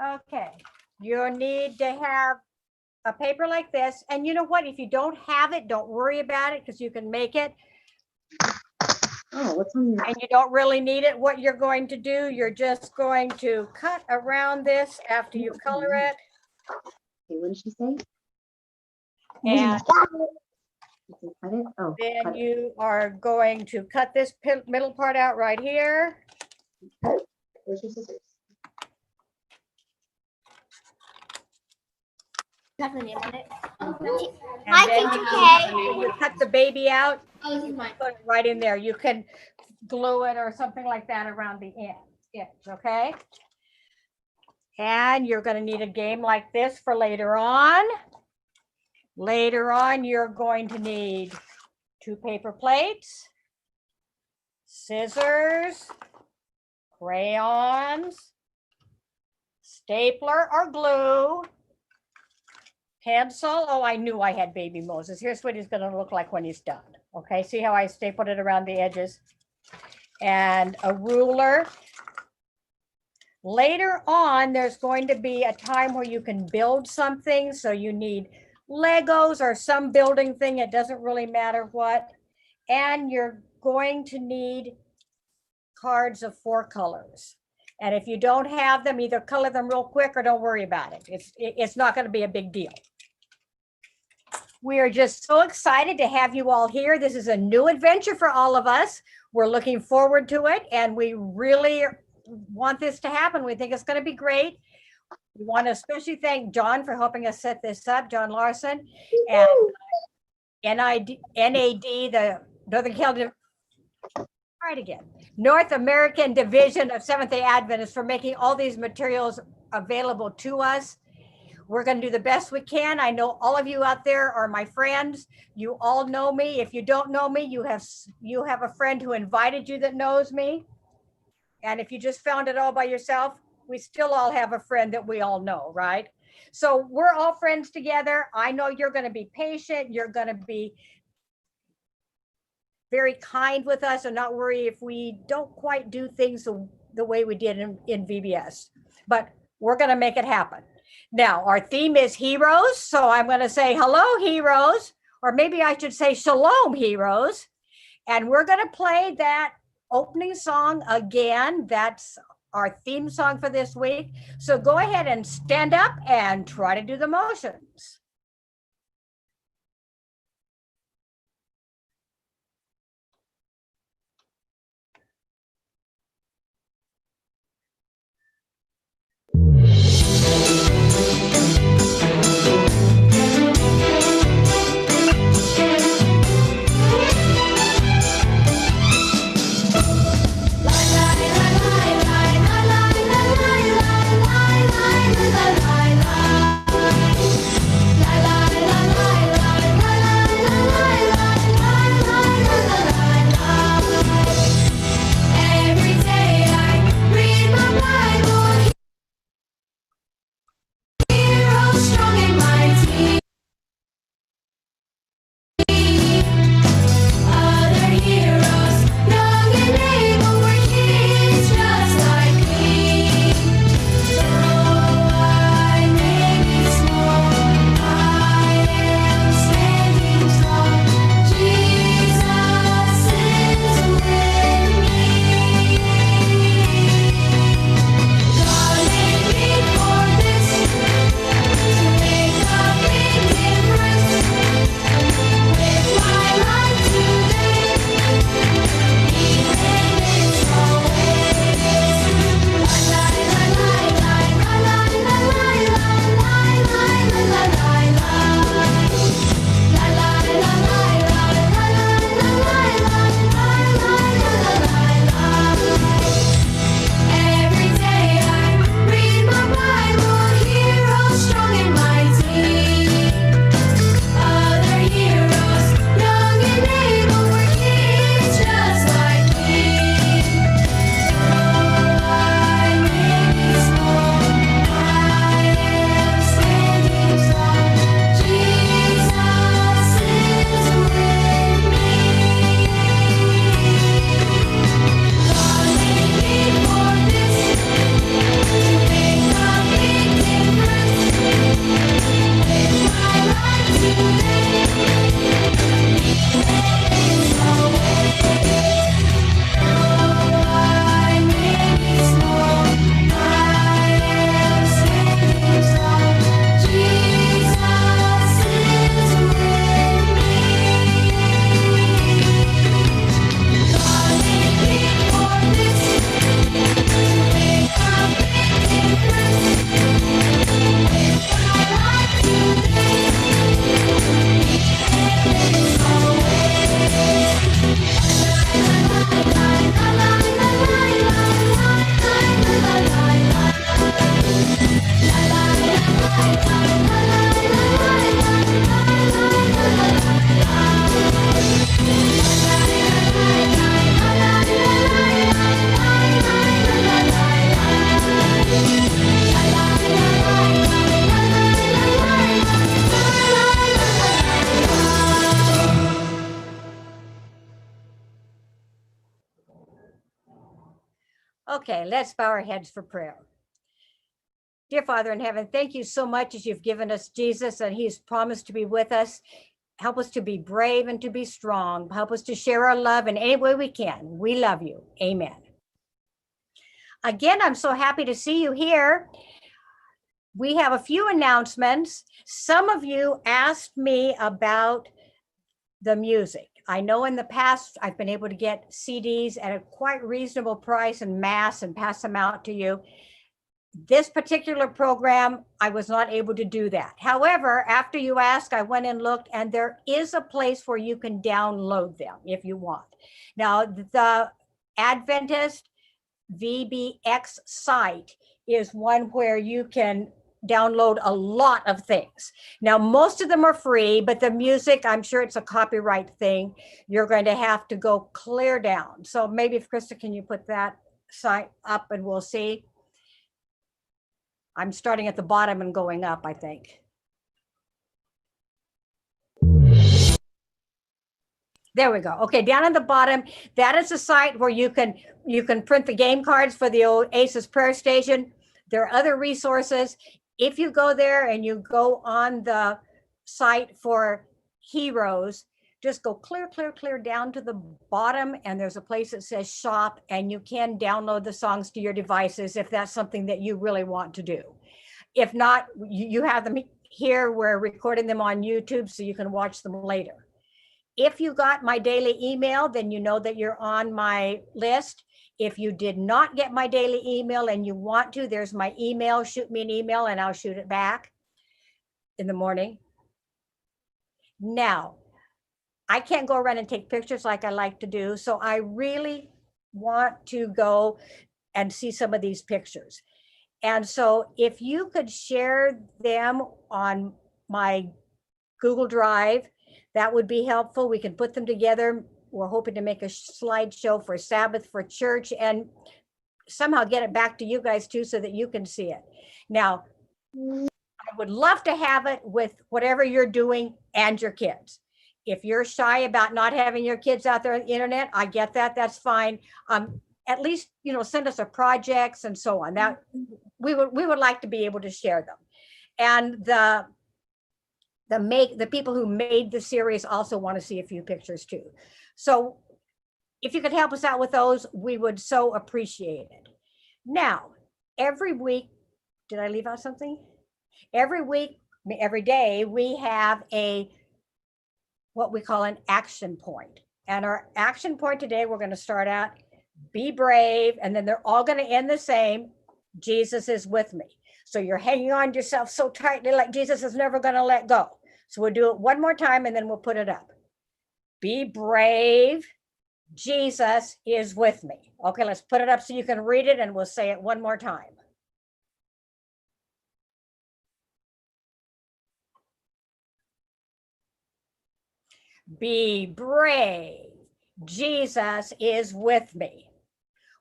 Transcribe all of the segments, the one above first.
Okay, you'll need to have a paper like this. And you know what? If you don't have it, don't worry about it because you can make it. Oh, what's on your? And you don't really need it. What you're going to do, you're just going to cut around this after you color it. Okay, what did she say? And Cut it? Oh, then cut it. you are going to cut this middle part out right here. Where's your scissors? Nothing on it. And Hi, then Teacher Kay. when you cut the baby out, Oh, this is mine. put it right in there. You can glue it or something like that around the edge, okay? And you're going to need a game like this for later on. Later on, you're going to need 2 paper plates, scissors, crayons, stapler or glue, pencil. Oh, I knew I had baby Moses. Here's what he's going to look like when he's done. Okay, see how I stapled it around the edges? And a ruler. Later on, there's going to be a time where you can build something. So you need Legos or some building thing. It doesn't really matter what. And you're going to need cards of 4 colors. And if you don't have them, either color them real quick or don't worry about it. It's not going to be a big deal. We are just so excited to have you all here. This is a new adventure for all of us. We're looking forward to it, and we really want this to happen. We think it's going to be great. We want to especially thank John for helping us set this up, John Larson, and NAD, the Northern California, North American Division of Seventh-day Adventists, for making all these materials available to us. We're going to do the best we can. I know all of you out there are my friends. You all know me. If you don't know me, you have a friend who invited you that knows me. And if you just found it all by yourself, we still all have a friend that we all know, right? So we're all friends together. I know you're going to be patient. You're going to be very kind with us and not worry if we don't quite do things the way we did in VBS. But we're going to make it happen. Now, our theme is heroes. So I'm going to say, hello, heroes, or maybe I should say shalom, heroes. And we're going to play that opening song again. That's our theme song for this week. So go ahead and stand up and try to do the motions. La Okay, let's bow our heads for prayer. Dear Father in heaven, thank you so much as you've given us Jesus and he's promised to be with us. Help us to be brave and to be strong. Help us to share our love in any way we can. We love you. Amen. Again, I'm so happy to see you here. We have a few announcements. Some of you asked me about the music. I know in the past I've been able to get CDs at a quite reasonable price and mass and pass them out to you. This particular program, I was not able to do that. However, after you asked, I went and looked, and there is a place where you can download them if you want. Now, the Adventist VBX site is one where you can download a lot of things. Now, most of them are free, but the music, I'm sure it's a copyright thing. You're going to have to go clear down. So maybe if Krista, can you put that site up and we'll see. I'm starting at the bottom and going up, I think. There we go. Okay, down at the bottom, that is a site where you can print the game cards for the old Aces Prayer Station. There are other resources. If you go there and you go on the site for heroes, just go clear down to the bottom, and there's a place that says shop, and you can download the songs to your devices if that's something that you really want to do. If not, you have them here. We're recording them on YouTube so you can watch them later. If you got my daily email, then you know that you're on my list. If you did not get my daily email and you want to, there's my email. Shoot me an email and I'll shoot it back in the morning. Now, I can't go around and take pictures like I like to do. So I really want to go and see some of these pictures. And so if you could share them on my Google Drive, that would be helpful. We can put them together. We're hoping to make a slideshow for Sabbath for church and somehow get it back to you guys too so that you can see it. Now, I would love to have it with whatever you're doing and your kids. If you're shy about not having your kids out there on the internet, I get that. That's fine. At least, send us a projects and so on. That we would like to be able to share them. And the people who made the series also want to see a few pictures too. So if you could help us out with those, we would so appreciate it. Now, every week, did I leave out something? Every week, every day, we have what we call an action point. And our action point today, we're going to start out, be brave, and then they're all going to end the same, Jesus is with me. So you're hanging on to yourself so tightly like Jesus is never going to let go. So we'll do it one more time and then we'll put it up. Be brave, Jesus is with me. Okay, let's put it up so you can read it and we'll say it one more time. Be brave, Jesus is with me.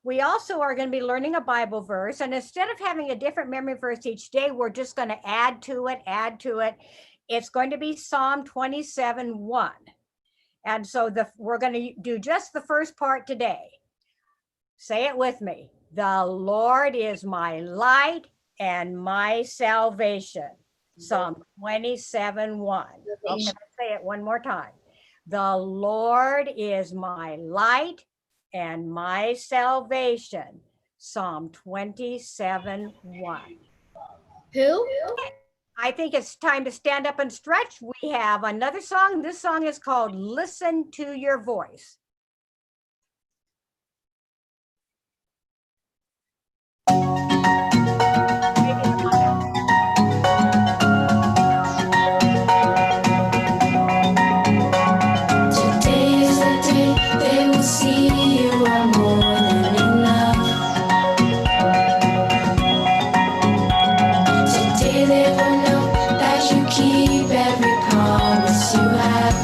We also are going to be learning a Bible verse, and instead of having a different memory verse each day, we're just going to add to it. It's going to be Psalm 27:1. And so we're going to do just the first part today. Say it with me. The Lord is my light and my salvation. Psalm 27:1. Okay, let's say it one more time. The Lord is my light and my salvation. Psalm 27:1. Who? I think it's time to stand up and stretch. We have another song. This song is called Listen to Your Voice. Today is the day they will see you are more than enough. Today they will know that you keep every promise you have.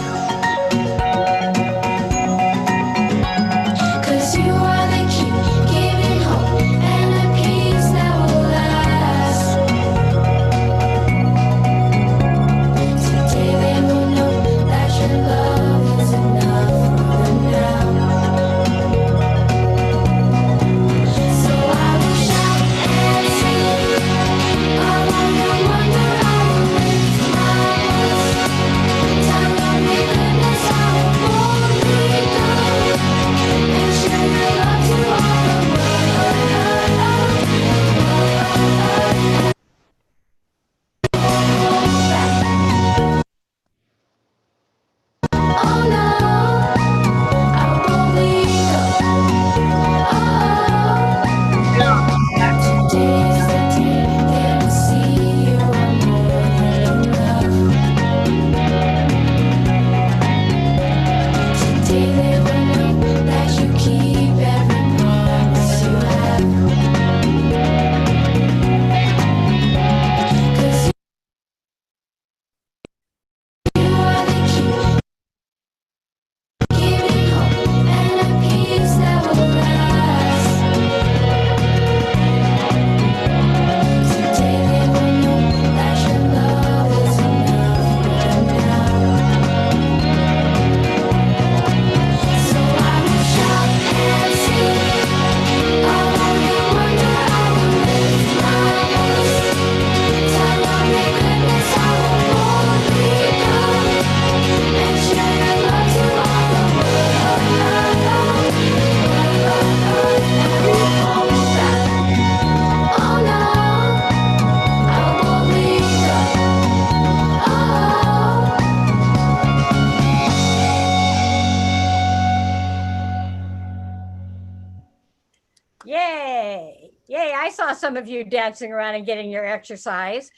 saw some of you dancing around and getting your exercise.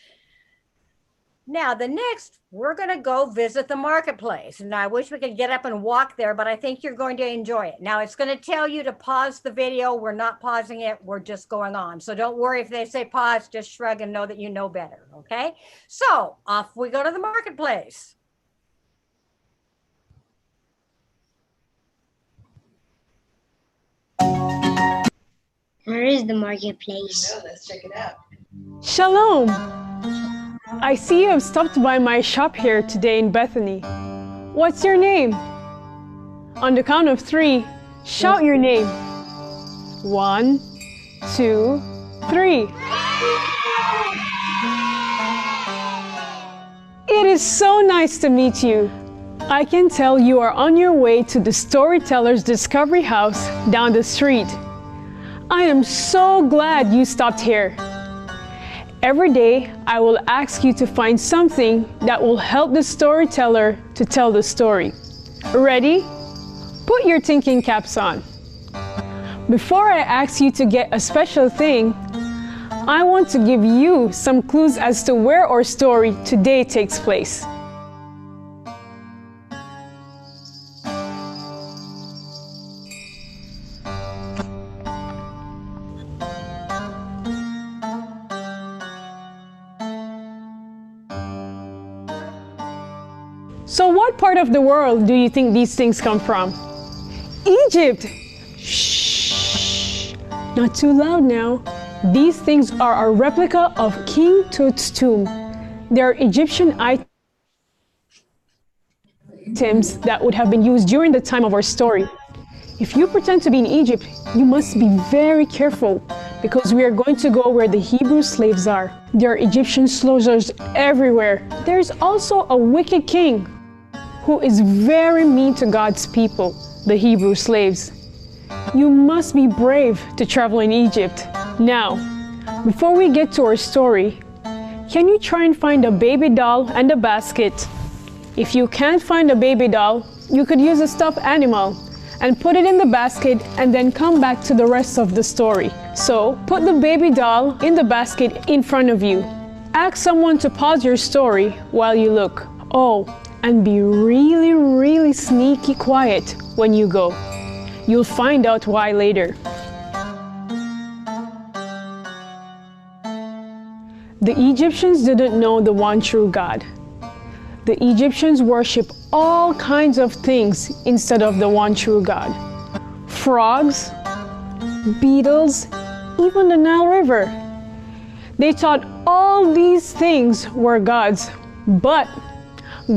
Now, the next, we're going to go visit the marketplace. And I wish we could get up and walk there, but I think you're going to enjoy it. Now, it's going to tell you to pause the video. We're not pausing it. We're just going on. So don't worry if they say pause, just shrug and know that you know better. Okay. So off we go to the marketplace. Where is the marketplace? Let's check it out. Shalom! I see you have stopped by my shop here today in Bethany. What's your name? On the count of 3, shout your name. 1, 2, 3. It is so nice to meet you. I can tell you are on your way to the Storyteller's Discovery House down the street. I am so glad you stopped here. Every day, I will ask you to find something that will help the storyteller to tell the story. Ready? Put your thinking caps on. Before I ask you to get a special thing, I want to give you some clues as to where our story today takes place. So what part of the world do you think these things come from? Egypt! Shh! Not too loud now. These things are a replica of King Tut's tomb. They are Egyptian items that would have been used during the time of our story. If you pretend to be in Egypt, you must be very careful because we are going to go where the Hebrew slaves are. There are Egyptian soldiers everywhere. There's also a wicked king who is very mean to God's people, the Hebrew slaves. You must be brave to travel in Egypt. Now, before we get to our story, can you try and find a baby doll and a basket? If you can't find a baby doll, you could use a stuffed animal and put it in the basket and then come back to the rest of the story. So, put the baby doll in the basket in front of you. Ask someone to pause your story while you look. Oh, and be really, really sneaky quiet when you go. You'll find out why later. The Egyptians didn't know the one true God. The Egyptians worship all kinds of things instead of the one true God. Frogs, beetles, even the Nile River. They thought all these things were gods, but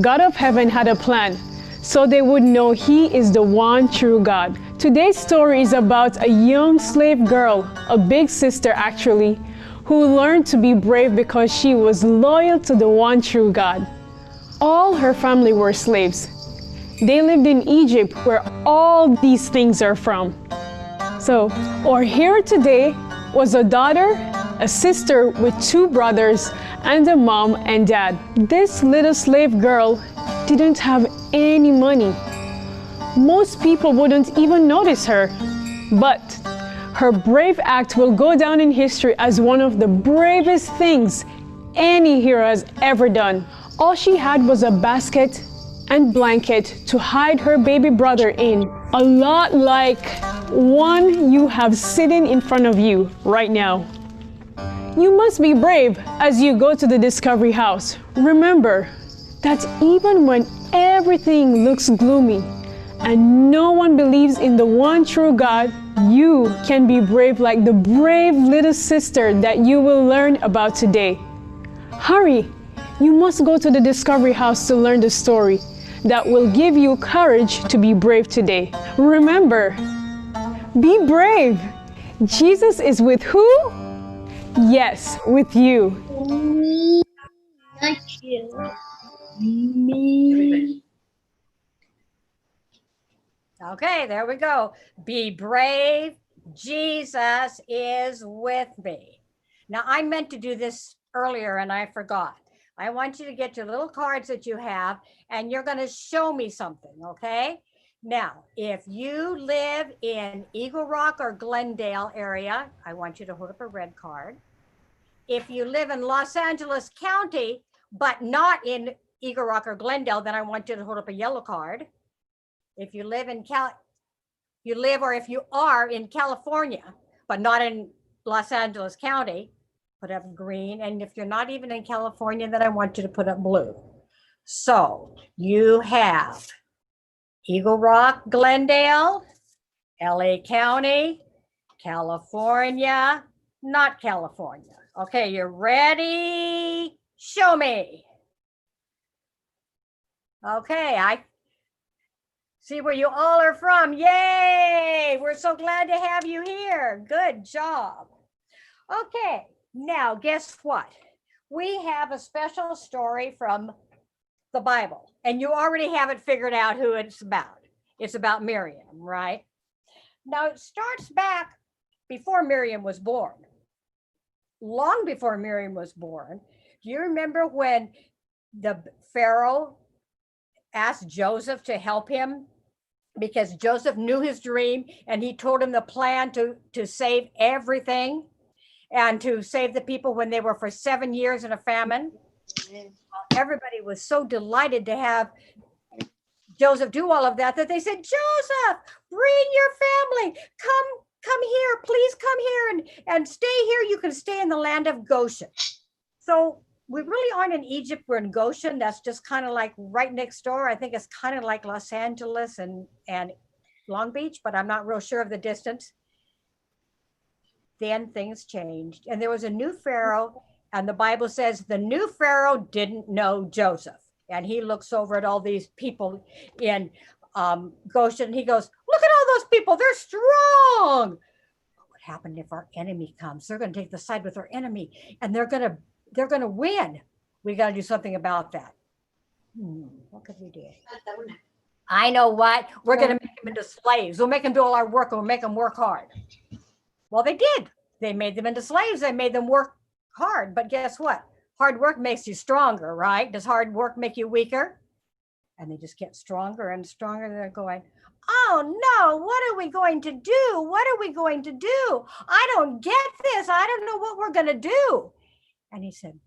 God of heaven had a plan, so they would know He is the one true God. Today's story is about a young slave girl, a big sister actually, who learned to be brave because she was loyal to the one true God. All her family were slaves. They lived in Egypt, where all these things are from. So, our hero today was a daughter, a sister with 2 brothers, and a mom and dad. This little slave girl didn't have any money. Most people wouldn't even notice her, but her brave act will go down in history as one of the bravest things any hero has ever done. All she had was a basket and blanket to hide her baby brother in, a lot like one you have sitting in front of you right now. You must be brave as you go to the Discovery House. Remember that even when everything looks gloomy and no one believes in the one true God, you can be brave like the brave little sister that you will learn about today. Hurry! You must go to the Discovery House to learn the story that will give you courage to be brave today. Remember, be brave! Jesus is with who? Yes, with you. Me, not you. Me. Okay, there we go. Be brave. Jesus is with me. Now, I meant to do this earlier and I forgot. I want you to get your little cards that you have and you're going to show me something, okay? Now, if you live in Eagle Rock or Glendale area, I want you to hold up a red card. If you live in Los Angeles County, but not in Eagle Rock or Glendale, then I want you to hold up a yellow card. If you live in if you are in California, but not in Los Angeles County, put up green. And if you're not even in California, then I want you to put up blue. So you have Eagle Rock, Glendale, LA County, California, not California. Okay, you're ready? Show me. Okay, I see where you all are from. Yay! We're so glad to have you here. Good job. Okay, now guess what? We have a special story from the Bible, and you already have it figured out who it's about. It's about Miriam, right? Now it starts back before Miriam was born. Long before Miriam was born. Do you remember when the Pharaoh asked Joseph to help him? Because Joseph knew his dream and he told him the plan to save everything and to save the people when they were for 7 years in a famine. Everybody was so delighted to have Joseph do all of that they said, Joseph, bring your family. Come here, please come here and stay here. You can stay in the land of Goshen. So we really aren't in Egypt. We're in Goshen. That's just kind of like right next door. I think it's kind of like Los Angeles and Long Beach, but I'm not real sure of the distance. Then things changed. And there was a new Pharaoh. And the Bible says the new Pharaoh didn't know Joseph. And he looks over at all these people in Goshen. He goes, look at all those people. They're strong. What happened if our enemy comes? They're going to take the side with our enemy and they're going to win. We got to do something about that. What could we do? I know what. We're going to make them into slaves. We'll make them do all our work and we'll make them work hard. Well, they did. They made them into slaves. They made them work hard. But guess what? Hard work makes you stronger, right? Does hard work make you weaker? And they just get stronger and stronger. They're going, oh no, what are we going to do? What are we going to do? I don't get this. I don't know what we're going to do. And he said,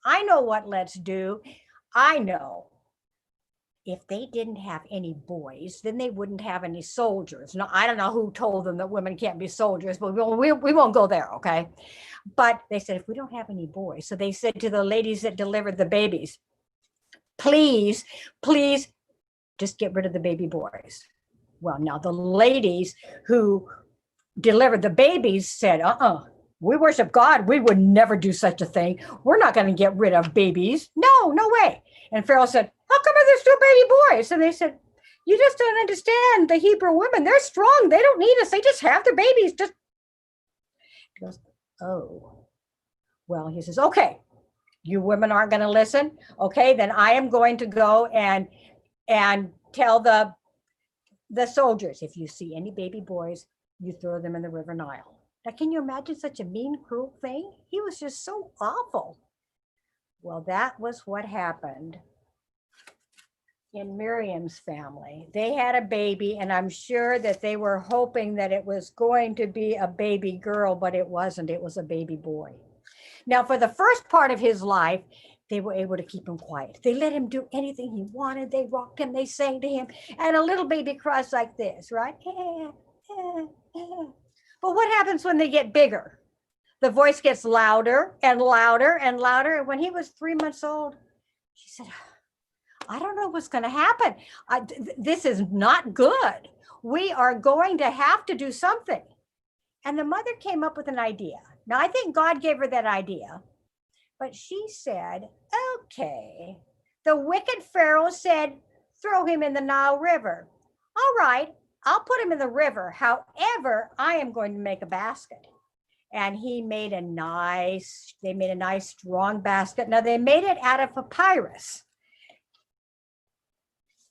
I know what let's do. I know. If they didn't have any boys, then they wouldn't have any soldiers. Now, I don't know who told them that women can't be soldiers, but we won't go there, okay? But they said, if we don't have any boys, so they said to the ladies that delivered the babies, please just get rid of the baby boys. Well, now the ladies who delivered the babies said, we worship God. We would never do such a thing. We're not going to get rid of babies. No way. And Pharaoh said, how come there's still baby boys? And they said, you just don't understand the Hebrew women. They're strong. They don't need us. They just have their babies. He goes, oh. Well, he says, okay, you women aren't going to listen. Okay, then I am going to go and tell the soldiers, if you see any baby boys, you throw them in the River Nile. Now, can you imagine such a mean, cruel thing? He was just so awful. Well, that was what happened in Miriam's family. They had a baby, and I'm sure that they were hoping that it was going to be a baby girl, but it wasn't. It was a baby boy. Now, for the first part of his life, they were able to keep him quiet. They let him do anything he wanted. They rocked him, they sang to him, and a little baby cries like this, right? But what happens when they get bigger? The voice gets louder and louder and louder. And when he was 3 months old, she said, I don't know what's going to happen. This is not good. We are going to have to do something. And the mother came up with an idea. Now, I think God gave her that idea. But she said, okay. The wicked Pharaoh said, throw him in the Nile River. All right, I'll put him in the river. However, I am going to make a basket. And they made a nice strong basket. Now they made it out of papyrus.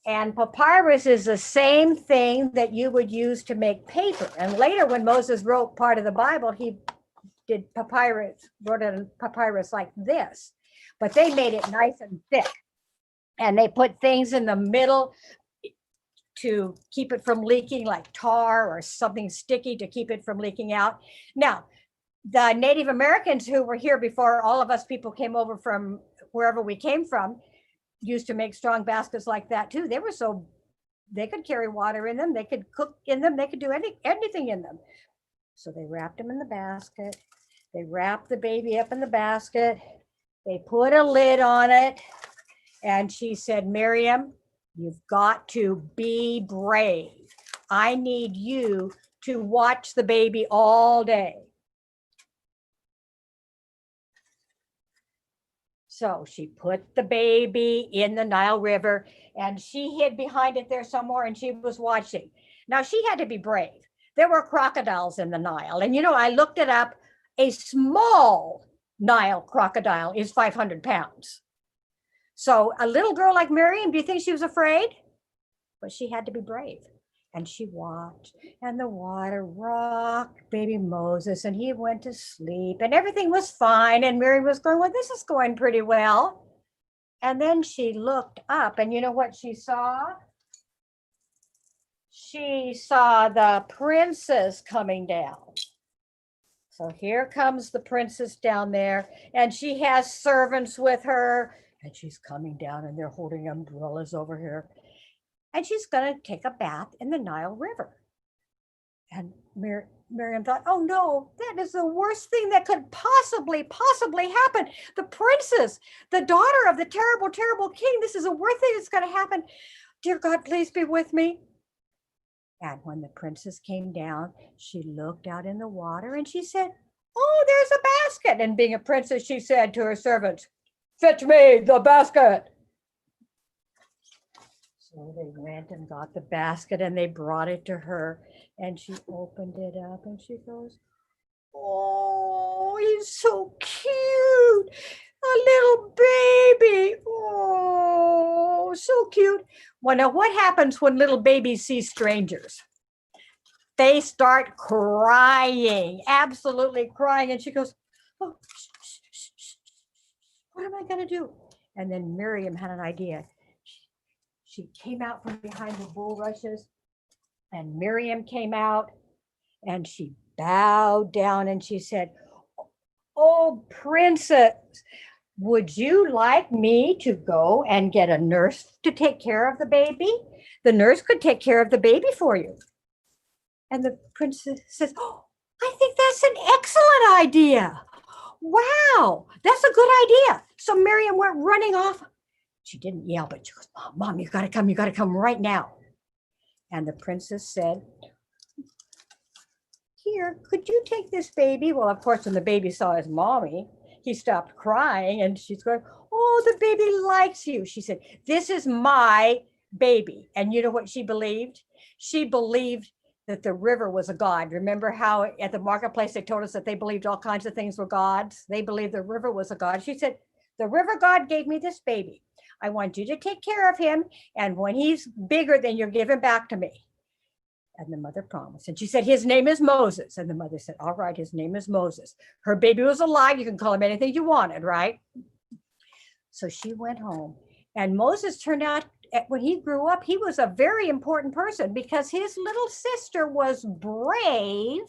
And papyrus is the same thing that you would use to make paper. And later when Moses wrote part of the Bible, he did wrote it in papyrus like this. But they made it nice and thick. And they put things in the middle to keep it from leaking, like tar or something sticky to keep it from leaking out. Now, the Native Americans who were here before all of us people came over from wherever we came from used to make strong baskets like that too. They could carry water in them, they could cook in them, they could do anything in them. So they wrapped them in the basket. They wrapped the baby up in the basket. They put a lid on it. And she said, Miriam, you've got to be brave. I need you to watch the baby all day. So she put the baby in the Nile River and she hid behind it there somewhere and she was watching. Now she had to be brave. There were crocodiles in the Nile. And I looked it up. A small Nile crocodile is 500 pounds. So a little girl like Miriam, do you think she was afraid? But she had to be brave. And she watched, and the water rocked baby Moses, and he went to sleep, and everything was fine. And Miriam was going, well, this is going pretty well. And then she looked up, and you know what she saw? She saw the princess coming down. So here comes the princess down there, and she has servants with her, and she's coming down, and they're holding umbrellas over here. And she's going to take a bath in the Nile River. And Miriam thought, oh no, that is the worst thing that could possibly happen. The princess, the daughter of the terrible, terrible king, this is the worst thing that's going to happen. Dear God, please be with me. And when the princess came down, she looked out in the water and she said, oh, there's a basket. And being a princess, she said to her servants, fetch me the basket. So they went and got the basket and they brought it to her and she opened it up and she goes, oh, he's so cute. A little baby. Oh, so cute. Well, now what happens when little babies see strangers? They start crying, absolutely crying. And she goes, oh, what am I going to do? And then Miriam had an idea. She came out from behind the bulrushes and Miriam came out and she bowed down and she said, oh, princess, would you like me to go and get a nurse to take care of the baby? The nurse could take care of the baby for you. And the princess says, oh, I think that's an excellent idea. Wow, that's a good idea. So Miriam went running off. She didn't yell, but she goes, Mom, you gotta come right now. And the princess said, here, could you take this baby? Well, of course, when the baby saw his mommy, he stopped crying and she's going, oh, the baby likes you. She said, this is my baby. And you know what she believed? She believed that the river was a god. Remember how at the marketplace they told us that they believed all kinds of things were gods? They believed the river was a god. She said, the river god gave me this baby. I want you to take care of him. And when he's bigger, then you'll give him back to me. And the mother promised. And she said, his name is Moses. And the mother said, all right, his name is Moses. Her baby was alive. You can call him anything you wanted, right? So she went home. And Moses turned out, when he grew up, he was a very important person because his little sister was brave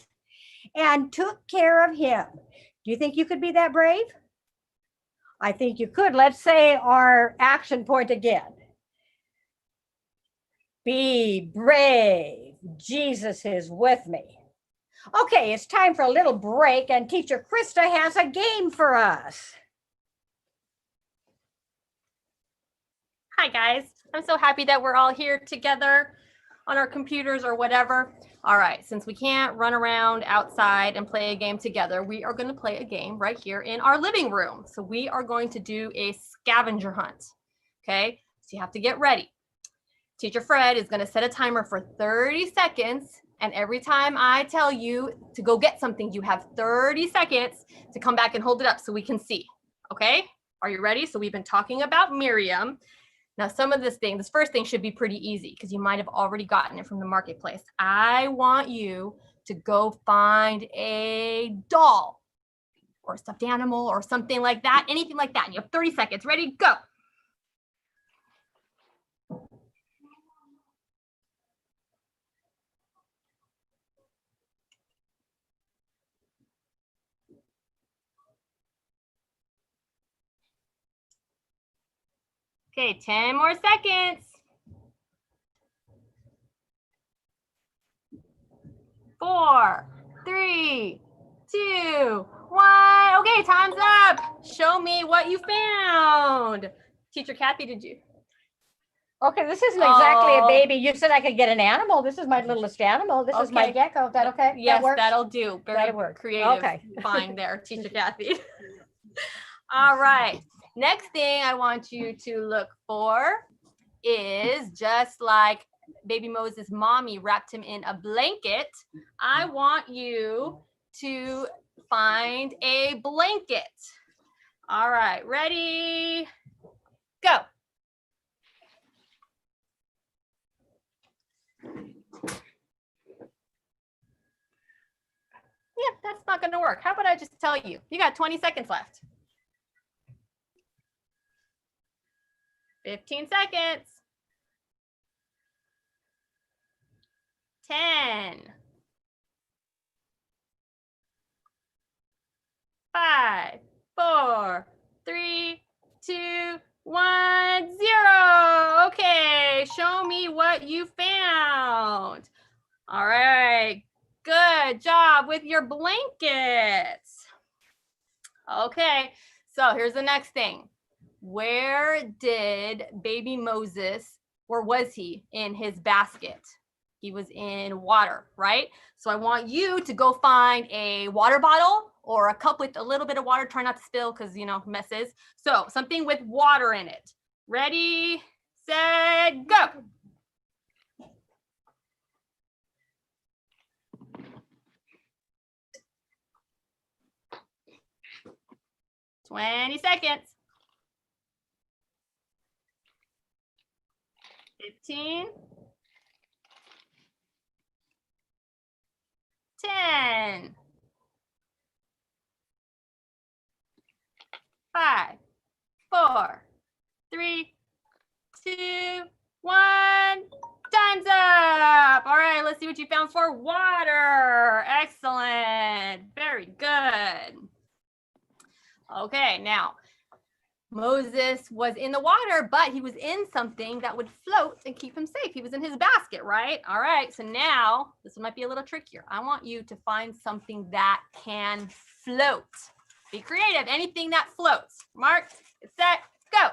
and took care of him. Do you think you could be that brave? I think you could. Let's say our action point again. Be brave. Jesus is with me. Okay, it's time for a little break and teacher Krista has a game for us. Hi guys, I'm so happy that we're all here together on our computers or whatever. All right, since we can't run around outside and play a game together, we are going to play a game right here in our living room. So we are going to do a scavenger hunt. Okay, so you have to get ready. Teacher Fred is going to set a timer for 30 seconds. And every time I tell you to go get something, you have 30 seconds to come back and hold it up so we can see. Okay, are you ready? So we've been talking about Miriam. Now, some of this first thing should be pretty easy because you might have already gotten it from the marketplace. I want you to go find a doll or a stuffed animal or something like that, anything like that. And you have 30 seconds. Ready, go. Okay, 10 more seconds. 4, 3, 2, 1. Okay, time's up. Show me what you found. Teacher Kathy, did you? Okay, this isn't exactly a Oh. baby. You said I could get an animal. This is my littlest animal. This is my Okay. gecko. Is that okay? Yes, That works? that'll do. Very That'll work. creative. Okay. Fine there, Teacher Kathy. All right. Next thing I want you to look for is, just like baby Moses' mommy wrapped him in a blanket, I want you to find a blanket. All right, ready? Go. Yeah, that's not going to work. How about I just tell you? You got 20 seconds left. 15 seconds. 10. 5, 4, 3, 2, 1, 0. Okay, show me what you found. All right, good job with your blankets. Okay, so here's the next thing. Where did baby Moses, or was he in his basket? He was in water, right? So I want you to go find a water bottle or a cup with a little bit of water. Try not to spill because, you know, messes. So something with water in it. Ready, set, go. "20 seconds. 15. 10. 5, 4, 3, 2, 1. Time's up. All right, let's see what you found for water. Excellent. Very good. Okay, now Moses was in the water, but he was in something that would float and keep him safe. He was in his basket, right? All right, so now this might be a little trickier. I want you to find something that can float. Be creative, anything that floats. Mark, get set, go.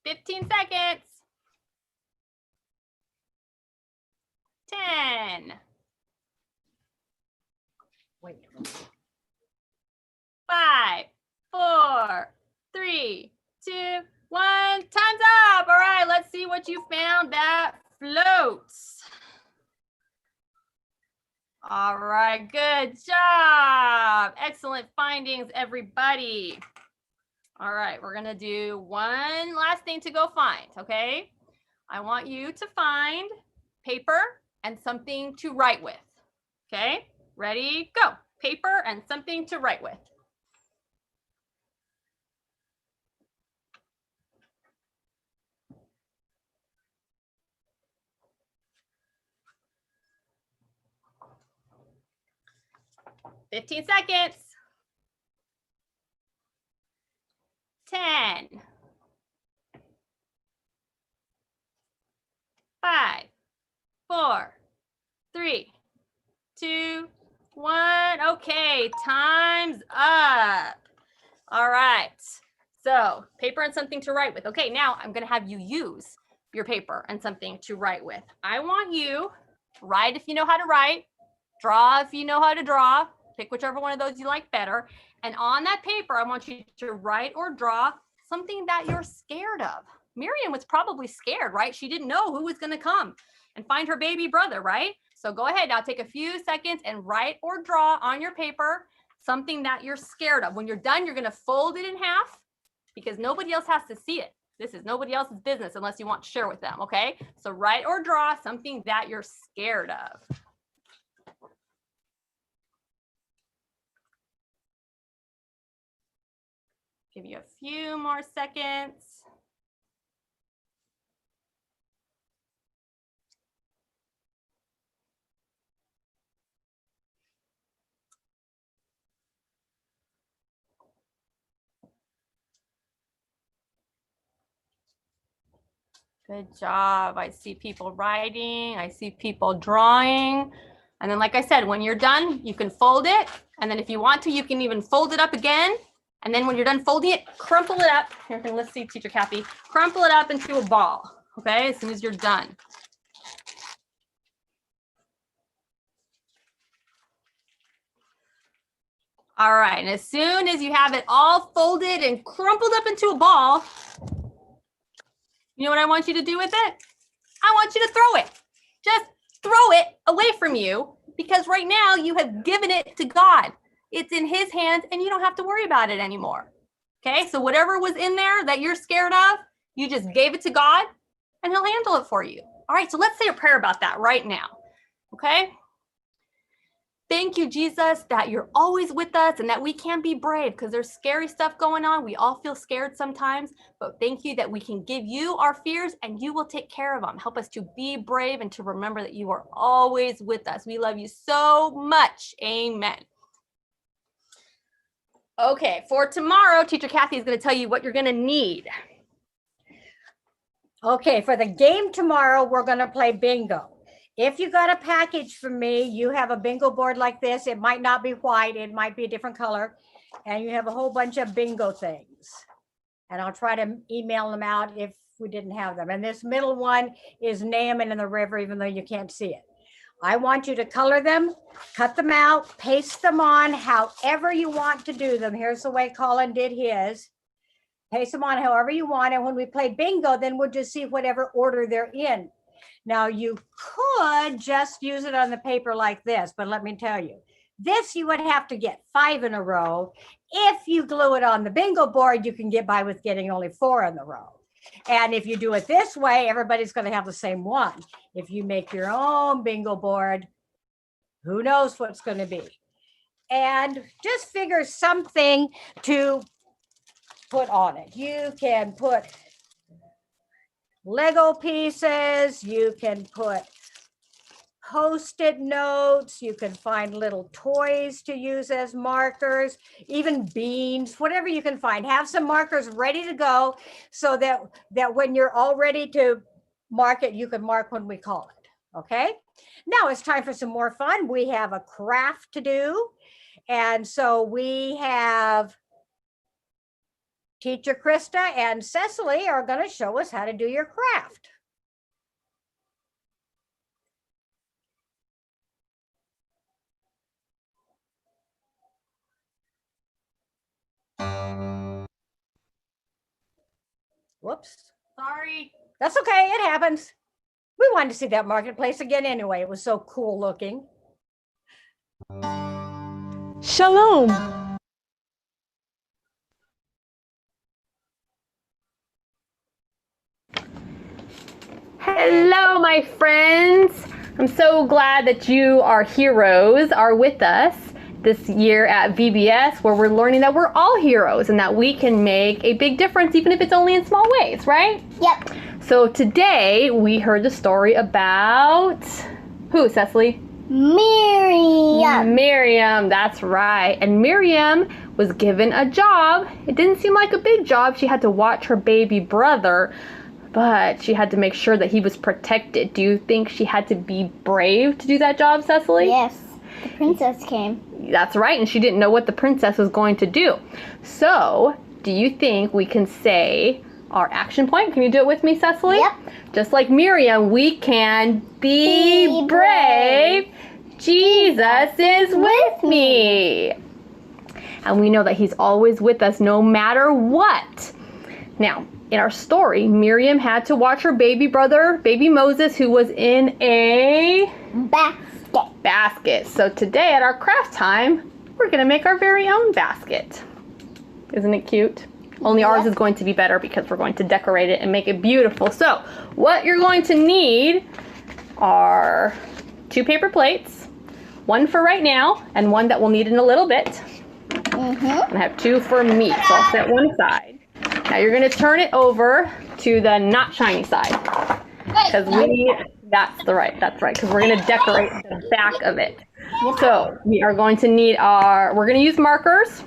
"15 seconds. 10. Wait. 5, 4, 3, 2, 1. Time's up. All right, let's see what you found that floats. All right, good job. Excellent findings, everybody. All right, we're gonna do one last thing to go find, okay? I want you to find paper and something to write with, okay? Ready, go. Paper and something to write with. "15 seconds. 10. 5, 4, 3, 2, 1. Okay, time's up. All right. So paper and something to write with. Okay, now I'm gonna have you use your paper and something to write with. I want you to write if you know how to write, draw if you know how to draw, pick whichever one of those you like better. And on that paper, I want you to write or draw something that you're scared of. Miriam was probably scared, right? She didn't know who was gonna come and find her baby brother, right? So go ahead now, take a few seconds and write or draw on your paper something that you're scared of. When you're done, you're gonna fold it in half because nobody else has to see it. This is nobody else's business unless you want to share with them, okay? So write or draw something that you're scared of. Give you a few more seconds. Good job. I see people writing. I see people drawing. And then, like I said, when you're done, you can fold it. And then if you want to, you can even fold it up again. And then when you're done folding it, crumple it up. Here, let's see, Teacher Kathy. Crumple it up into a ball, okay, as soon as you're done. All right, and as soon as you have it all folded and crumpled up into a ball, you know what I want you to do with it? I want you to throw it. Just throw it away from you, because right now you have given it to God. It's in his hands and you don't have to worry about it anymore. Okay, so whatever was in there that you're scared of, you just gave it to God and he'll handle it for you. All right, so let's say a prayer about that right now. Okay. Thank you, Jesus, that you're always with us and that we can be brave, because there's scary stuff going on. We all feel scared sometimes, but thank you that we can give you our fears and you will take care of them. Help us to be brave and to remember that you are always with us. We love you so much. Amen. Okay, for tomorrow, Teacher Kathy is going to tell you what you're going to need. Okay, for the game tomorrow, we're going to play bingo. If you got a package from me, you have a bingo board like this. It might not be white, it might be a different color. And you have a whole bunch of bingo things. And I'll try to email them out if we didn't have them. And this middle one is Naaman in the river, even though you can't see it. I want you to color them, cut them out, paste them on however you want to do them. Here's the way Colin did his. Paste them on however you want. And when we play bingo, then we'll just see whatever order they're in. Now you could just use it on the paper like this, but let me tell you, this you would have to get 5 in a row. If you glue it on the bingo board, you can get by with getting only 4 in the row. And if you do it this way, everybody's going to have the same one. If you make your own bingo board, who knows what's going to be. And just figure something to put on it. You can put Lego pieces, you can put Post-it notes, you can find little toys to use as markers, even beans, whatever you can find. Have some markers ready to go so that when you're all ready to mark it, you can mark when we call it, okay? Now it's time for some more fun. We have a craft to do. And so we have Teacher Krista and Cecily are going to show us how to do your craft. Whoops. Sorry. That's okay. It happens. We wanted to see that marketplace again anyway. It was so cool looking. Shalom. Hello, my friends. I'm so glad that you, our heroes, are with us this year at VBS, where we're learning that we're all heroes and that we can make a big difference, even if it's only in small ways, right? Yep. So today we heard the story about who, Cecily? Miriam. Miriam, that's right. And Miriam was given a job. It didn't seem like a big job. She had to watch her baby brother, but she had to make sure that he was protected. Do you think she had to be brave to do that job, Cecily? Yes. The princess came. That's right, and she didn't know what the princess was going to do. So, do you think we can say our action point? Can you do it with me, Cecily? Yep. Just like Miriam, we can be brave. Jesus is with me. And we know that he's always with us no matter what. Now, in our story, Miriam had to watch her baby brother, baby Moses, who was in a basket. So today at our craft time, we're gonna make our very own basket. Isn't it cute? Only ours is going to be better because we're going to decorate it and make it beautiful. So what you're going to need are 2 paper plates, one for right now and one that we'll need in a little bit. And I have 2 for meat, so I'll set one aside. Now you're gonna turn it over to the not shiny side, because that's right, because we're gonna decorate the back of it. So we are going to need we're gonna use markers,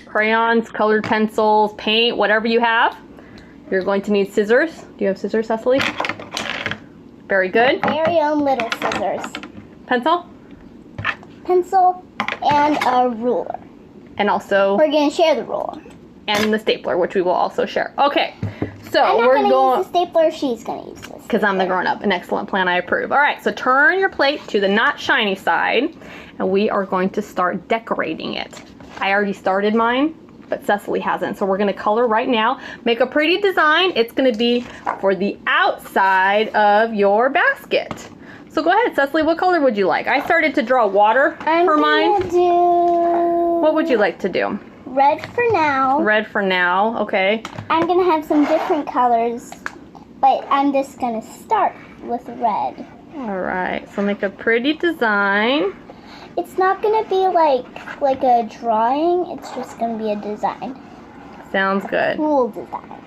crayons, colored pencils, paint, whatever you have. You're going to need scissors. Do you have scissors, Cecily? Very good. Very own little scissors, Pencil? pencil, and a ruler. And also, We're gonna share the ruler. and the stapler, which we will also share. Okay, so I'm not we're gonna going, use the stapler. She's gonna use this. because I'm the grown-up. An excellent plan, I approve. All right, so turn your plate to the not shiny side, and we are going to start decorating it. I already started mine, but Cecily hasn't. So we're gonna color right now. Make a pretty design. It's gonna be for the outside of your basket. So go ahead, Cecily, what color would you like? I started to draw water for mine. I'm gonna do What would you like to do? red for now. Red for now, okay. I'm gonna have some different colors, but I'm just gonna start with red. All right, so make a pretty design. It's not gonna be like a drawing. It's just gonna be a design. Sounds good. Cool design.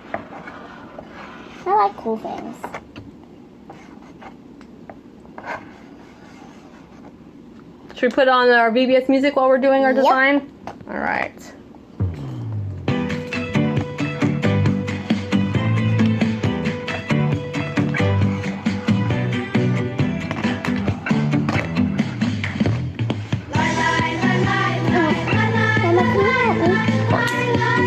I like cool things. Should we put on our VBS music while we're doing our Yep. design? All right. Mama, can you help me?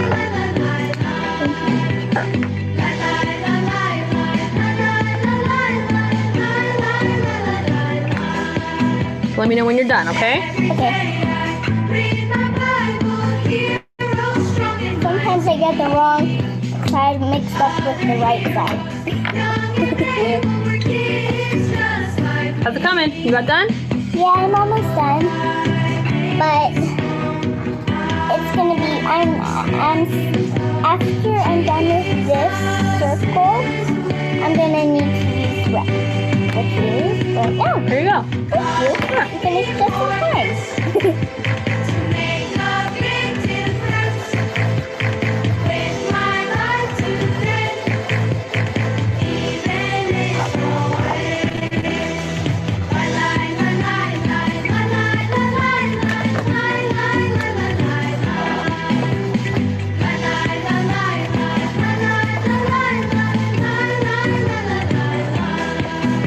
So let me know when you're done, okay? Okay. Sometimes I get the wrong side mixed up with the right side. How's it coming? You got done? Yeah, I'm almost done. But it's gonna be after I'm done with this circle, I'm gonna need to use red. Which is right now. Here you go. Thank you. You finished just in time.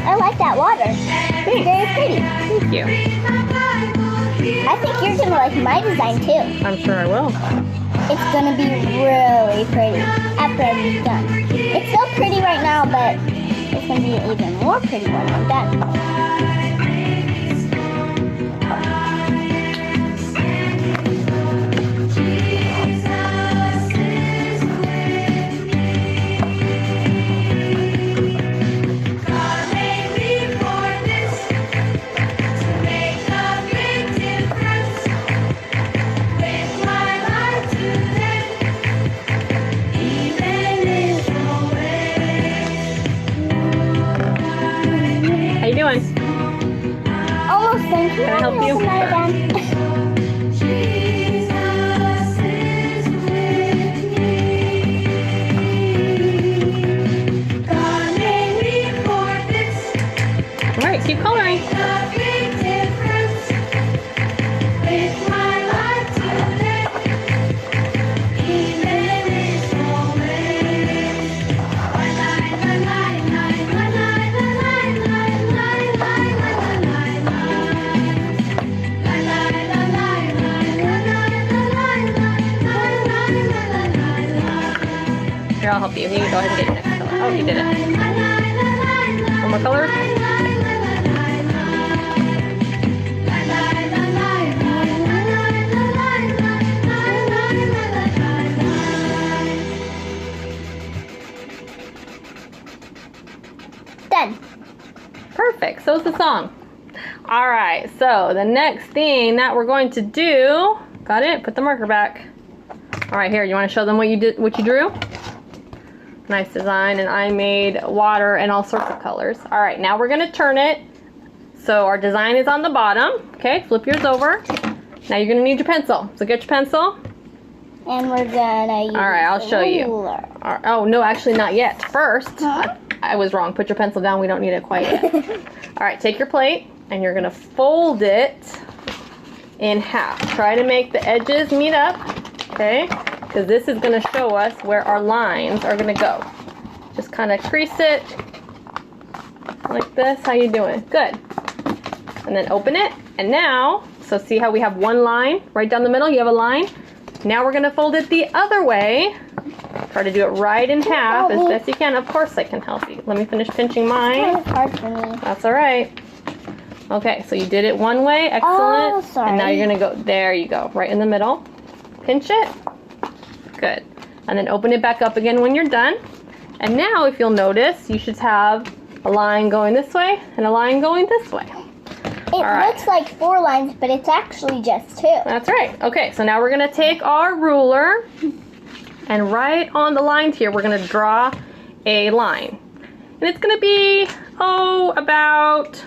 I like that water. It's very pretty. Thank you. I think you're gonna like my design too. I'm sure I will. It's gonna be really pretty after I'm done. It's still pretty right now, but it's gonna be even more pretty when I'm done. How you doing? Almost done. Can I help you? Open that again. All right, keep coloring. Here, I'll help you. You can go ahead and get your next color. Oh, you did it. One more color. Done. Perfect. So's the song. All right. So the next thing that we're going to do, got it? Put the marker back. All right, here. You want to show them what you did, what you drew? Nice design, and I made water and all sorts of colors. All right, now we're gonna turn it. So our design is on the bottom. Okay, flip yours over. Now you're gonna need your pencil. So get your pencil. And we're gonna use All right, I'll the show you. ruler. Oh, no, actually not yet. First, Huh? I was wrong. Put your pencil down. We don't need it quite yet. All right, take your plate, and you're gonna fold it in half. Try to make the edges meet up, okay? Because this is gonna show us where our lines are gonna go. Just kind of crease it Like this. How you doing? Good. And then open it. And now, so see how we have one line right down the middle? You have a line. Now we're gonna fold it the other way. Try to do it right in half as best you can. Of course I can help you. Let me finish pinching mine. Kind of hard for me. That's all right. Okay, so you did it one way. Excellent. Oh, sorry. And now you're gonna go, there you go, right in the middle. Pinch it. Good. And then open it back up again when you're done. And now if you'll notice, you should have a line going this way and a line going this way. It looks like 4 lines, but it's actually just 2. That's right. Okay, so now we're gonna take our ruler and right on the lines here, we're gonna draw a line. And it's gonna be, about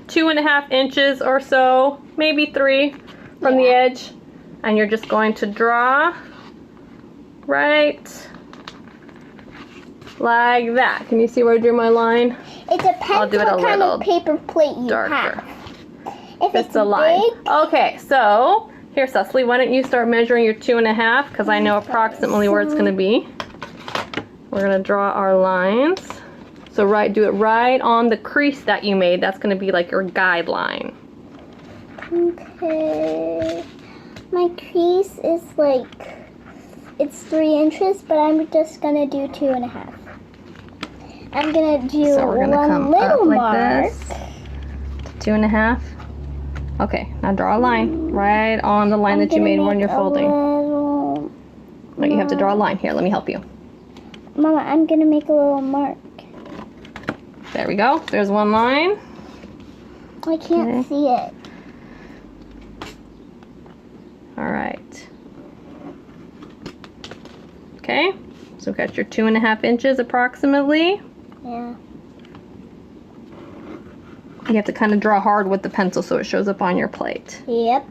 2.5 inches or so, maybe 3 from the edge. And you're just going to draw right like that. Can you see where I drew my line? It depends I'll do it what a kind little of paper plate you darker. have. If Just it's a line. big, Okay, so here, Cecily, why don't you start measuring your 2.5 because I know approximately where it's going to be. We're going to draw our lines. So do it right on the crease that you made. That's going to be like your guideline. okay. My crease is like, it's 3 inches, but I'm just gonna do 2.5. I'm gonna do So we're going to one come little up like mark. this. 2.5. Okay, now draw a line right on the line that you made when you're folding. But you have to draw a line. Here, let me help you. Mama, I'm gonna make a little mark. There we go. There's one line. I can't see it. All right. Okay, so got your 2.5 inches approximately. Yeah. You have to kind of draw hard with the pencil so it shows up on your plate. Yep.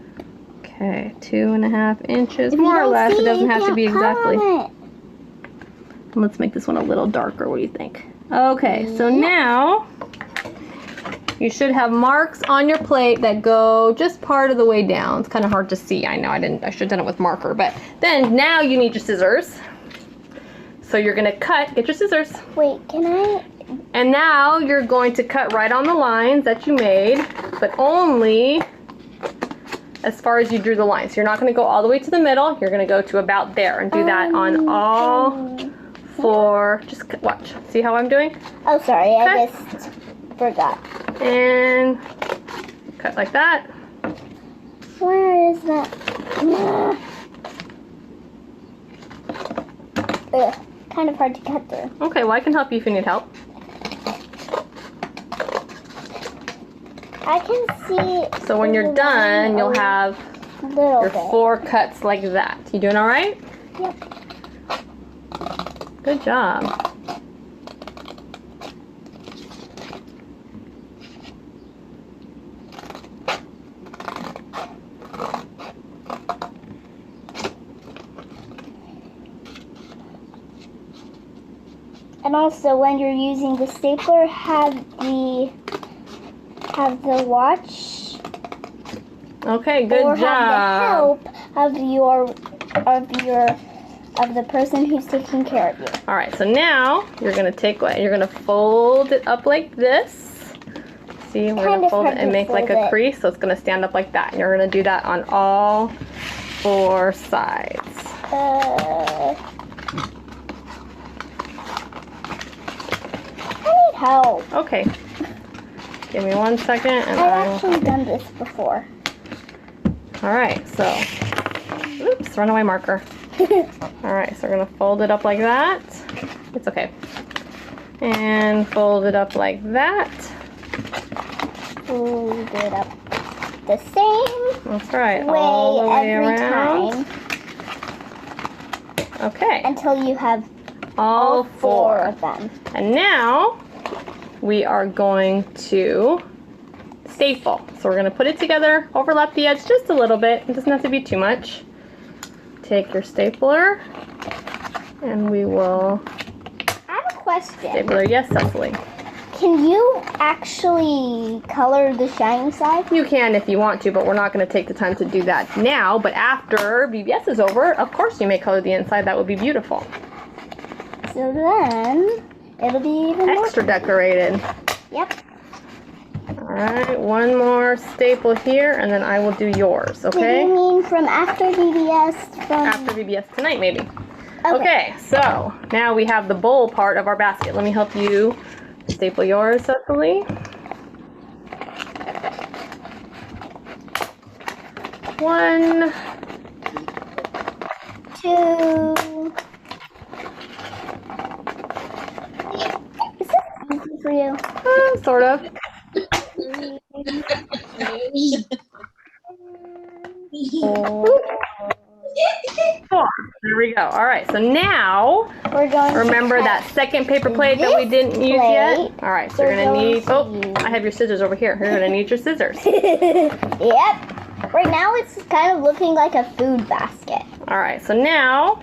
Okay, 2.5 inches, If you more or don't less. see It doesn't you have to be can't cut exactly. on it. Let's make this one a little darker. What do you think? Okay, so now you should have marks on your plate that go just part of the way down. It's kind of hard to see. I know I should have done it with marker, but then now you need your scissors. So you're gonna cut, get your scissors. Wait, can I? And now you're going to cut right on the lines that you made, but only as far as you drew the lines. So you're not gonna go all the way to the middle. You're gonna go to about there and do that on all 4. Just watch. See how I'm doing? Oh, sorry, I Okay. just forgot. And cut like that. Where is that? Ugh, kind of hard to cut through. Okay, well I can help you if you need help. I can see. So when you're done, you'll have little your bit. 4 cuts like that. You doing all right? Yep. Good job. And also, when you're using the stapler, have the watch Okay, good or job. have the help of the person who's taking care of you. All right, so now you're gonna take what? You're gonna fold it up like this. See, we're Kind gonna of fold hard it and to make like fold a it. crease, so it's gonna stand up like that. And you're gonna do that on all 4 sides. I need help. Okay. Give me 1 second and I've I will. actually done this before. All right, so, oops, runaway marker. All right, so we're gonna fold it up like that. It's okay. And fold it up like that. Fold it up the same That's right, all the way every around. time Okay, until you have all 4 4. of them. And now we are going to staple. So we're gonna put it together, overlap the edge just a little bit. It doesn't have to be too much. Take your stapler and we will I have a question. stapler. Yes, Cecily. Can you actually color the shiny side? You can if you want to, but we're not going to take the time to do that now. But after BBS is over, of course you may color the inside. That would be beautiful. So then it'll be even more. Extra decorated. Yep. right, one more staple here, and then I will do yours, Did okay? you mean from after VBS? From After VBS tonight, maybe. Okay, so now we have the bowl part of our basket. Let me help you staple yours, Cecily. One. 2. Is this easy for you? Sort of. 4. There we go. All right, so now We're going remember to that second paper plate that we didn't use yet? plate. All right, so you're We're gonna going need, to oh, use- I have your scissors over here. You're gonna need your scissors. Yep. Right now it's kind of looking like a food basket. All right, so now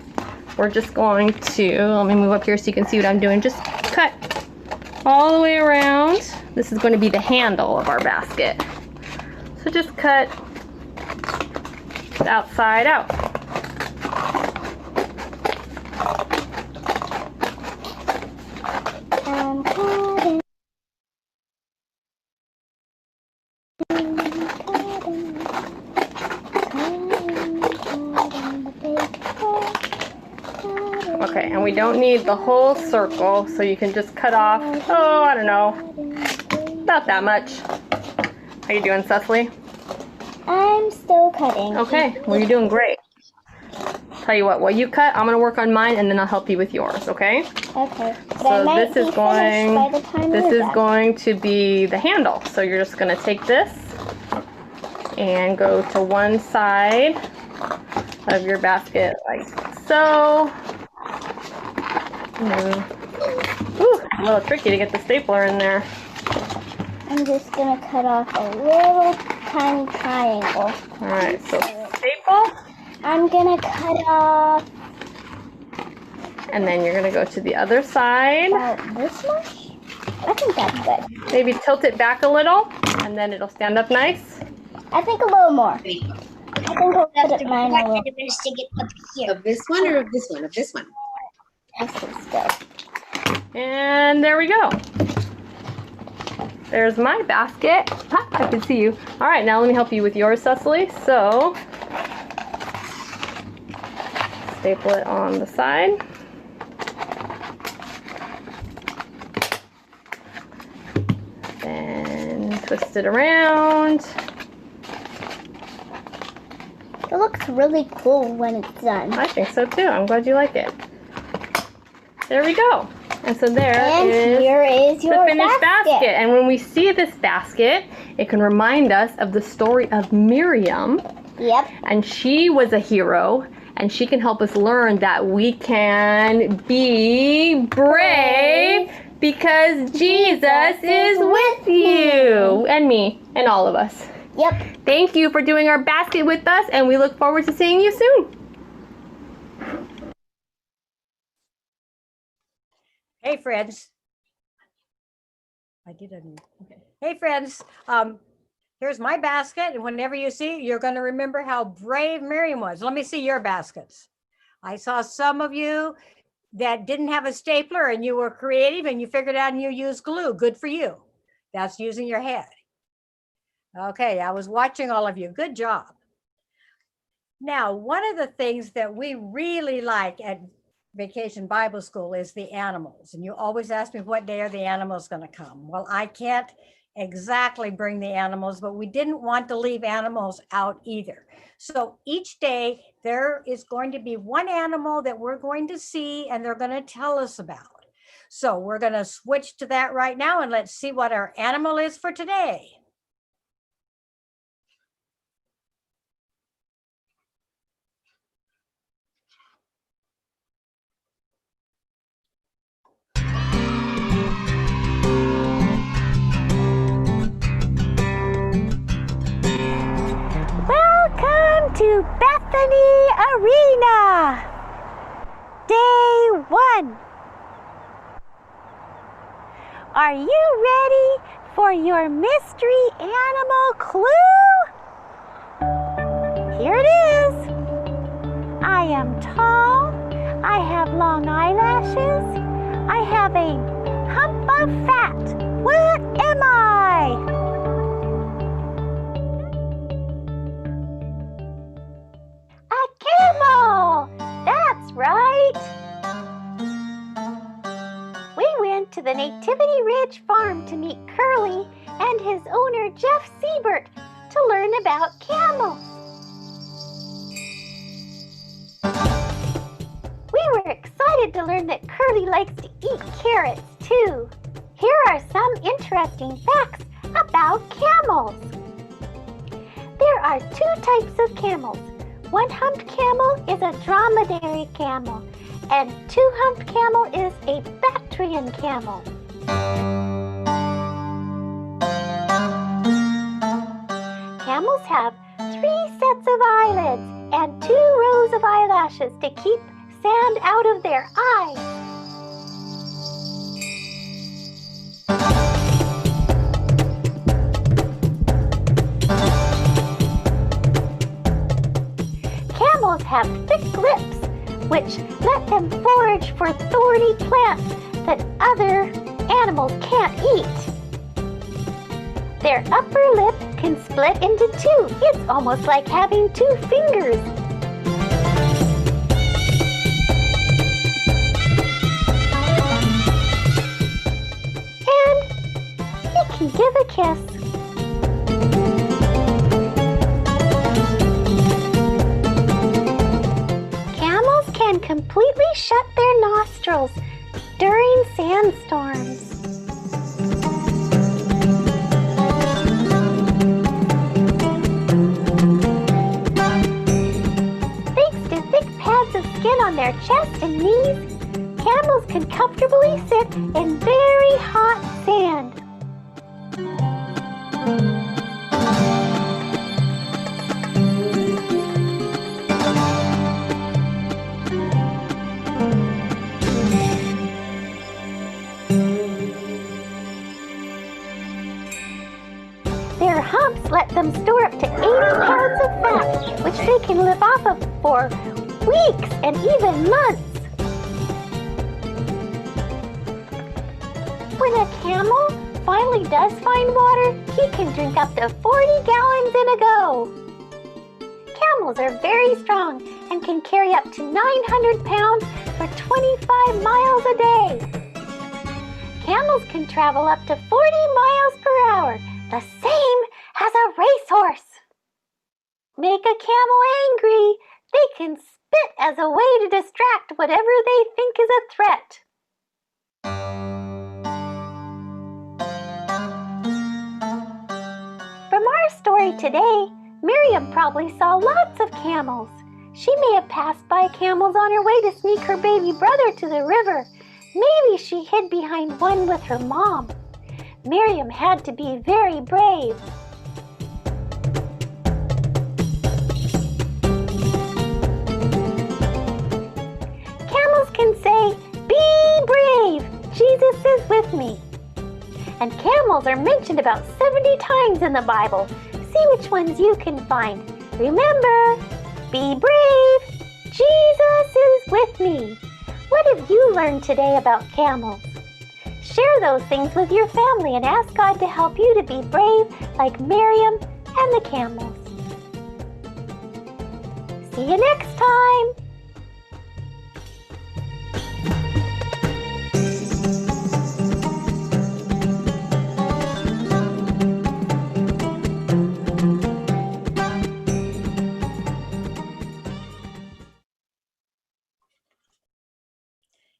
we're just going to, let me move up here so you can see what I'm doing. Just cut all the way around. This is going to be the handle of our basket. So just cut the outside out. I'm cutting. Okay, and we don't need the whole circle, so you can just cut off, oh, I don't know, about that much. How you doing, Cecily? I'm still cutting. Okay, well, you're doing great. Tell you what, while you cut, I'm gonna work on mine, and then I'll help you with yours, okay? Okay. But So I might this is be finished by the time this we're is done. going to be the handle. So you're just gonna take this and go to one side of your basket like so. Ooh, a little tricky to get the stapler in there. I'm just gonna cut off a little tiny triangle. All right, so staple, I'm gonna cut off and then you're gonna go to the other side. about this much. I think that's good. Maybe tilt it back a little, and then it'll stand up nice. I think a little more. I think I'll put it mine a little. Of this one or of this one? Of this one. This is good. And there we go. There's my basket. Ha, I can see you. All right, now let me help you with yours, Cecily. So, staple it on the side. Then twist it around. It looks really cool when it's done. I think so too. I'm glad you like it. There we go. And so there And is here is the your finished basket. And when we see this basket, it can remind us of the story of Miriam. Yep. And she was a hero, and she can help us learn that we can be brave because Jesus is with you and me and all of us. Yep. Thank you for doing our basket with us, and we look forward to seeing you soon. Hey, friends. I did unmute. Okay. Hey, friends. Here's my basket, and whenever you see it, you're going to remember how brave Miriam was. Let me see your baskets. I saw some of you that didn't have a stapler, and you were creative, and you figured out and you used glue. Good for you. That's using your head. Okay, I was watching all of you. Good job. Now, one of the things that we really like at Vacation Bible School is the animals. And you always ask me, what day are the animals going to come? Well, I can't exactly bring the animals, but we didn't want to leave animals out either. So each day there is going to be one animal that we're going to see and they're going to tell us about. So we're going to switch to that right now, and let's see what our animal is for today. Welcome to Bethany Arena, day 1. Are you ready for your mystery animal clue? Here it is. I am tall, I have long eyelashes, I have a hump of fat. What am I? to the Nativity Ridge farm to meet Curly and his owner Jeff Siebert to learn about camels. We were excited to learn that Curly likes to eat carrots too. Here are some interesting facts about camels. There are 2 types of camels. One-humped camel is a dromedary camel, and two-humped camel is a Bactrian camel. Camels have 3 sets of eyelids and 2 rows of eyelashes to keep sand out of their eyes. Camels have thick lips, which let them forage for thorny plants that other animals can't eat. Their upper lip can split into 2. It's almost like having 2 fingers. And he can give a kiss. Can completely shut their nostrils during sandstorms. Thanks to thick pads of skin on their chest and knees, camels can comfortably sit in very hot sand. Their humps let them store up to 80 pounds of fat, which they can live off of for weeks and even months. When a camel finally does find water, he can drink up to 40 gallons in a go. Camels are very strong and can carry up to 900 pounds for 25 miles a day. Camels can travel up to 40 miles per hour, the same as a racehorse. Make a camel angry, they can spit as a way to distract whatever they think is a threat. From our story today, Miriam probably saw lots of camels. She may have passed by camels on her way to sneak her baby brother to the river. Maybe she hid behind one with her mom. Miriam had to be very brave. Camels can say, "Be brave, Jesus is with me." And camels are mentioned about 70 times in the Bible. See which ones you can find. Remember, be brave, Jesus is with me. What have you learned today about camels? Share those things with your family and ask God to help you to be brave like Miriam and the camels. See you next time.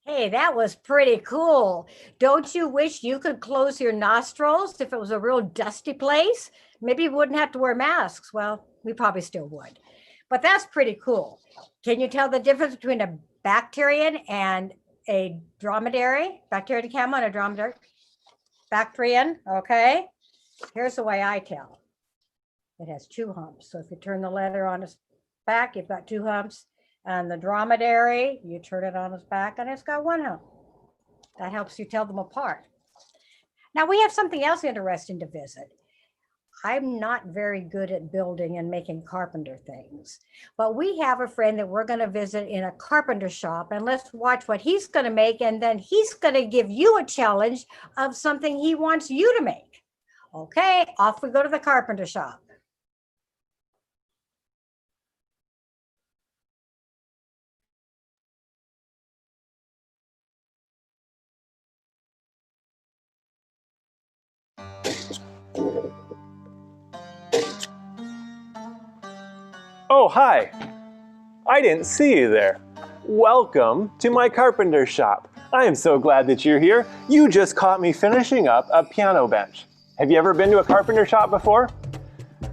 Hey, that was pretty cool. Don't you wish you could close your nostrils if it was a real dusty place? Maybe you wouldn't have to wear masks. Well, we probably still would. But that's pretty cool. Can you tell the difference between a Bactrian and a dromedary? Bactrian camel and a dromedary? Bactrian, okay. Here's the way I tell. It has 2 humps. So if you turn the leather on its back, you've got 2 humps. And the dromedary, you turn it on its back and it's got 1 hump. That helps you tell them apart. Now we have something else interesting to visit. I'm not very good at building and making carpenter things, but we have a friend that we're going to visit in a carpenter shop, and let's watch what he's going to make, and then he's going to give you a challenge of something he wants you to make. Okay, off we go to the carpenter shop. Oh, hi. I didn't see you there. Welcome to my carpenter shop. I am so glad that you're here. You just caught me finishing up a piano bench. Have you ever been to a carpenter shop before?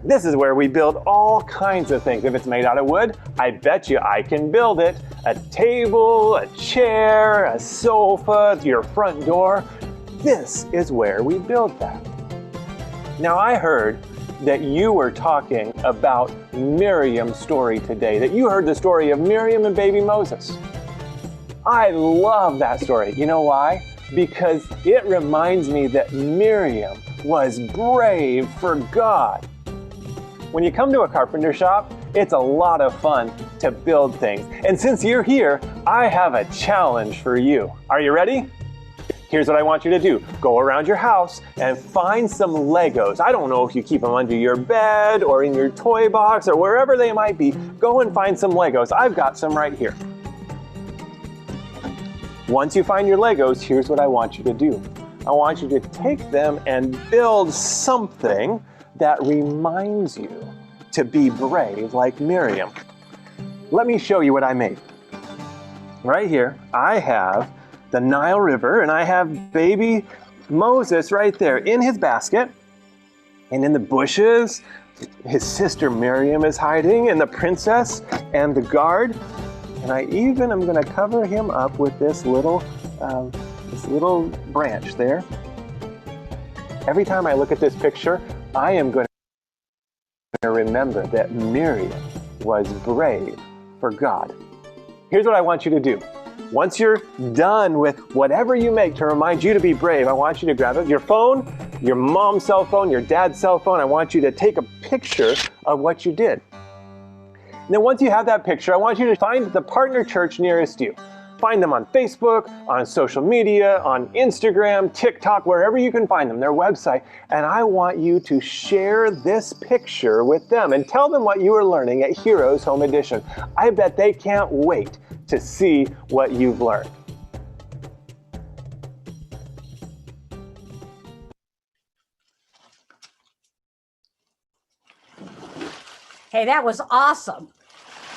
This is where we build all kinds of things. If it's made out of wood, I bet you I can build it. A table, a chair, a sofa, your front door. This is where we build that. Now I heard that you were talking about Miriam's story today, that you heard the story of Miriam and baby Moses. I love that story. You know why? Because it reminds me that Miriam was brave for God. When you come to a carpenter shop, it's a lot of fun to build things. And since you're here, I have a challenge for you. Are you ready? Here's what I want you to do. Go around your house and find some Legos. I don't know if you keep them under your bed or in your toy box or wherever they might be. Go and find some Legos. I've got some right here. Once you find your Legos, here's what I want you to do. I want you to take them and build something that reminds you to be brave like Miriam. Let me show you what I made. Right here, I have the Nile River, and I have baby Moses right there in his basket. And in the bushes, his sister Miriam is hiding, and the princess and the guard. And I even am going to cover him up with this little branch there. Every time I look at this picture, I am going to remember that Miriam was brave for God. Here's what I want you to do. Once you're done with whatever you make to remind you to be brave, I want you to grab it, your phone, your mom's cell phone, your dad's cell phone. I want you to take a picture of what you did. And then once you have that picture, I want you to find the partner church nearest you. Find them on Facebook, on social media, on Instagram, TikTok, wherever you can find them, their website. And I want you to share this picture with them and tell them what you are learning at Heroes Home Edition. I bet they can't wait to see what you've learned. Hey, that was awesome.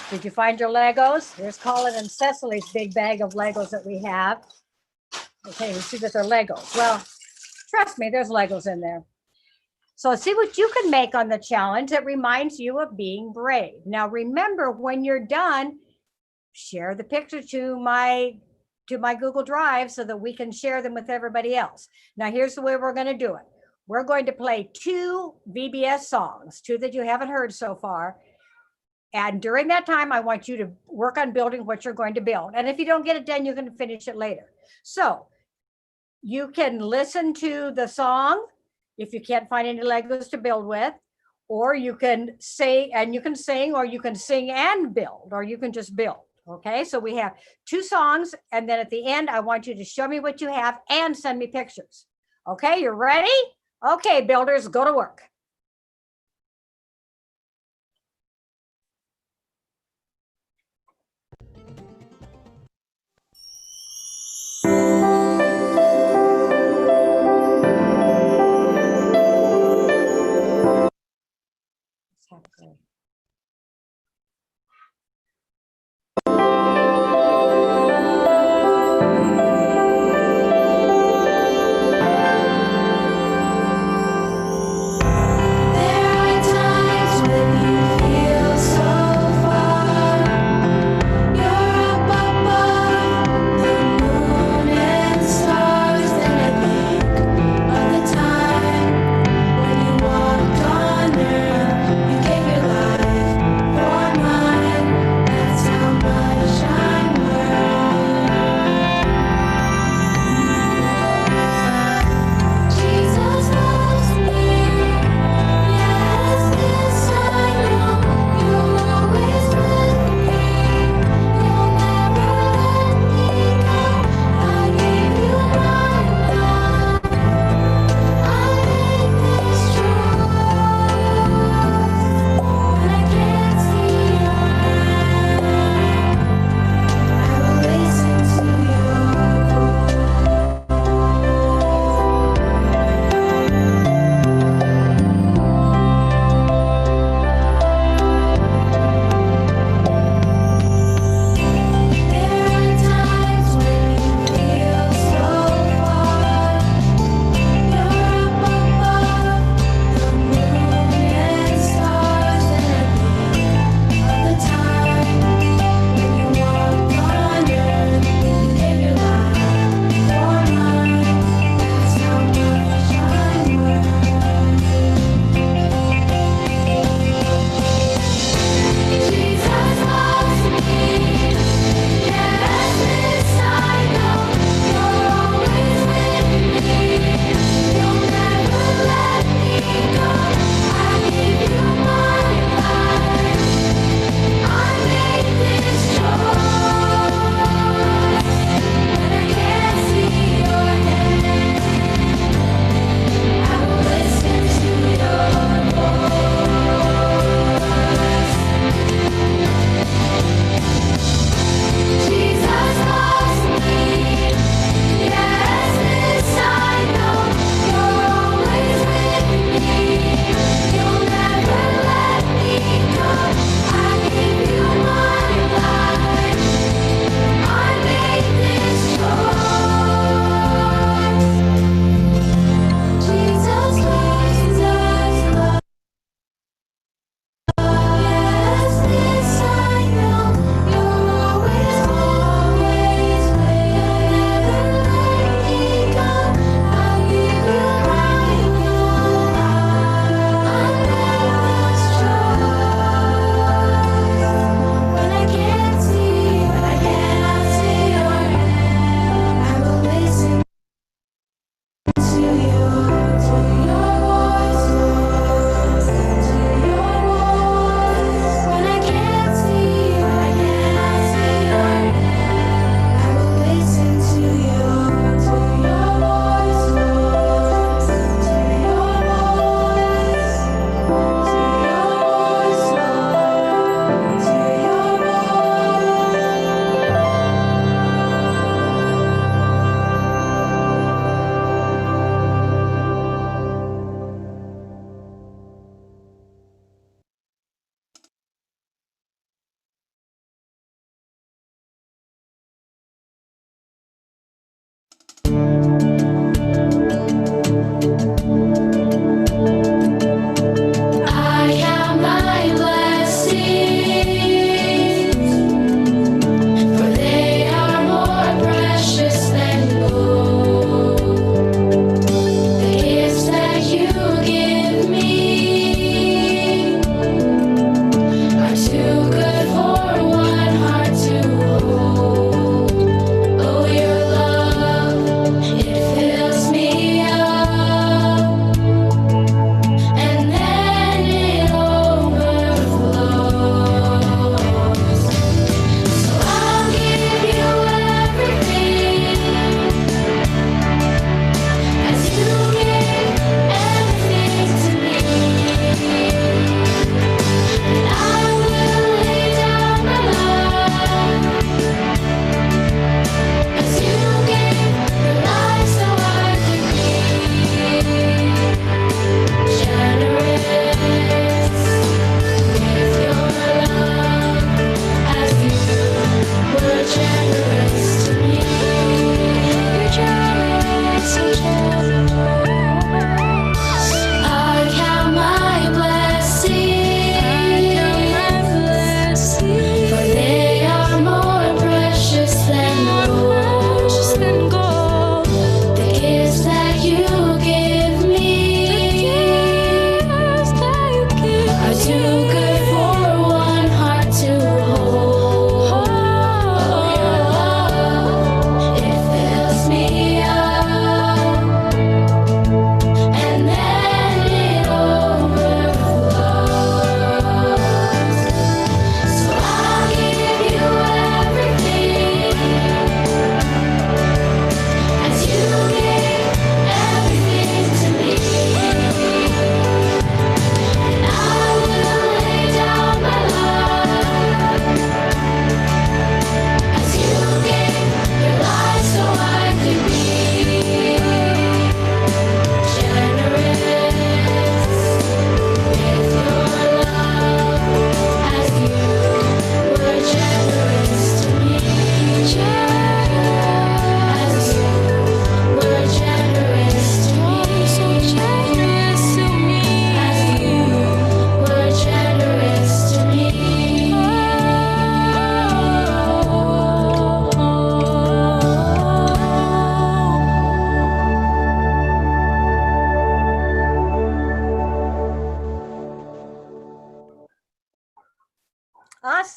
Did you find your Legos? Here's Colin and Cecily's big bag of Legos that we have. Okay, we see that they're Legos. Well, trust me, there's Legos in there. So see what you can make on the challenge that reminds you of being brave. Now remember, when you're done, share the picture to my Google Drive so that we can share them with everybody else. Now here's the way we're going to do it. We're going to play 2 VBS songs, 2 that you haven't heard so far. And during that time, I want you to work on building what you're going to build. And if you don't get it done, you can finish it later. So you can listen to the song if you can't find any Legos to build with, or you can say, and you can sing, or you can sing and build, or you can just build. Okay, so we have 2 songs. And then at the end, I want you to show me what you have and send me pictures. Okay, you're ready? Okay, builders, go to work.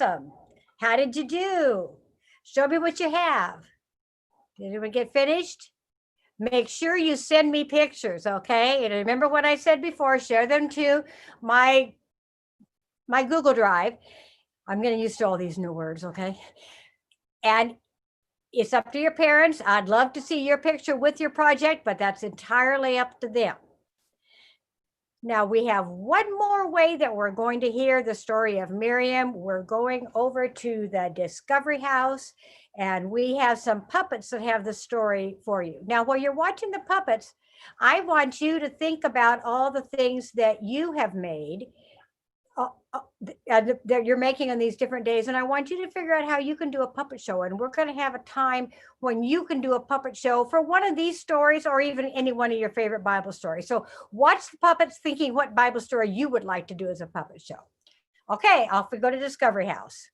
awesome. How did you do? Show me what you have. Did anyone get finished? Make sure you send me pictures, okay? And remember what I said before, share them to my Google Drive. I'm going to use all these new words, okay? And it's up to your parents. I'd love to see your picture with your project, but that's entirely up to them. Now we have one more way that we're going to hear the story of Miriam. We're going over to the Discovery House, and we have some puppets that have the story for you. Now, while you're watching the puppets, I want you to think about all the things that you have made that you're making on these different days. And I want you to figure out how you can do a puppet show. And we're going to have a time when you can do a puppet show for one of these stories or even any one of your favorite Bible stories. So watch the puppets thinking what Bible story you would like to do as a puppet show. Okay, off we go to Discovery House.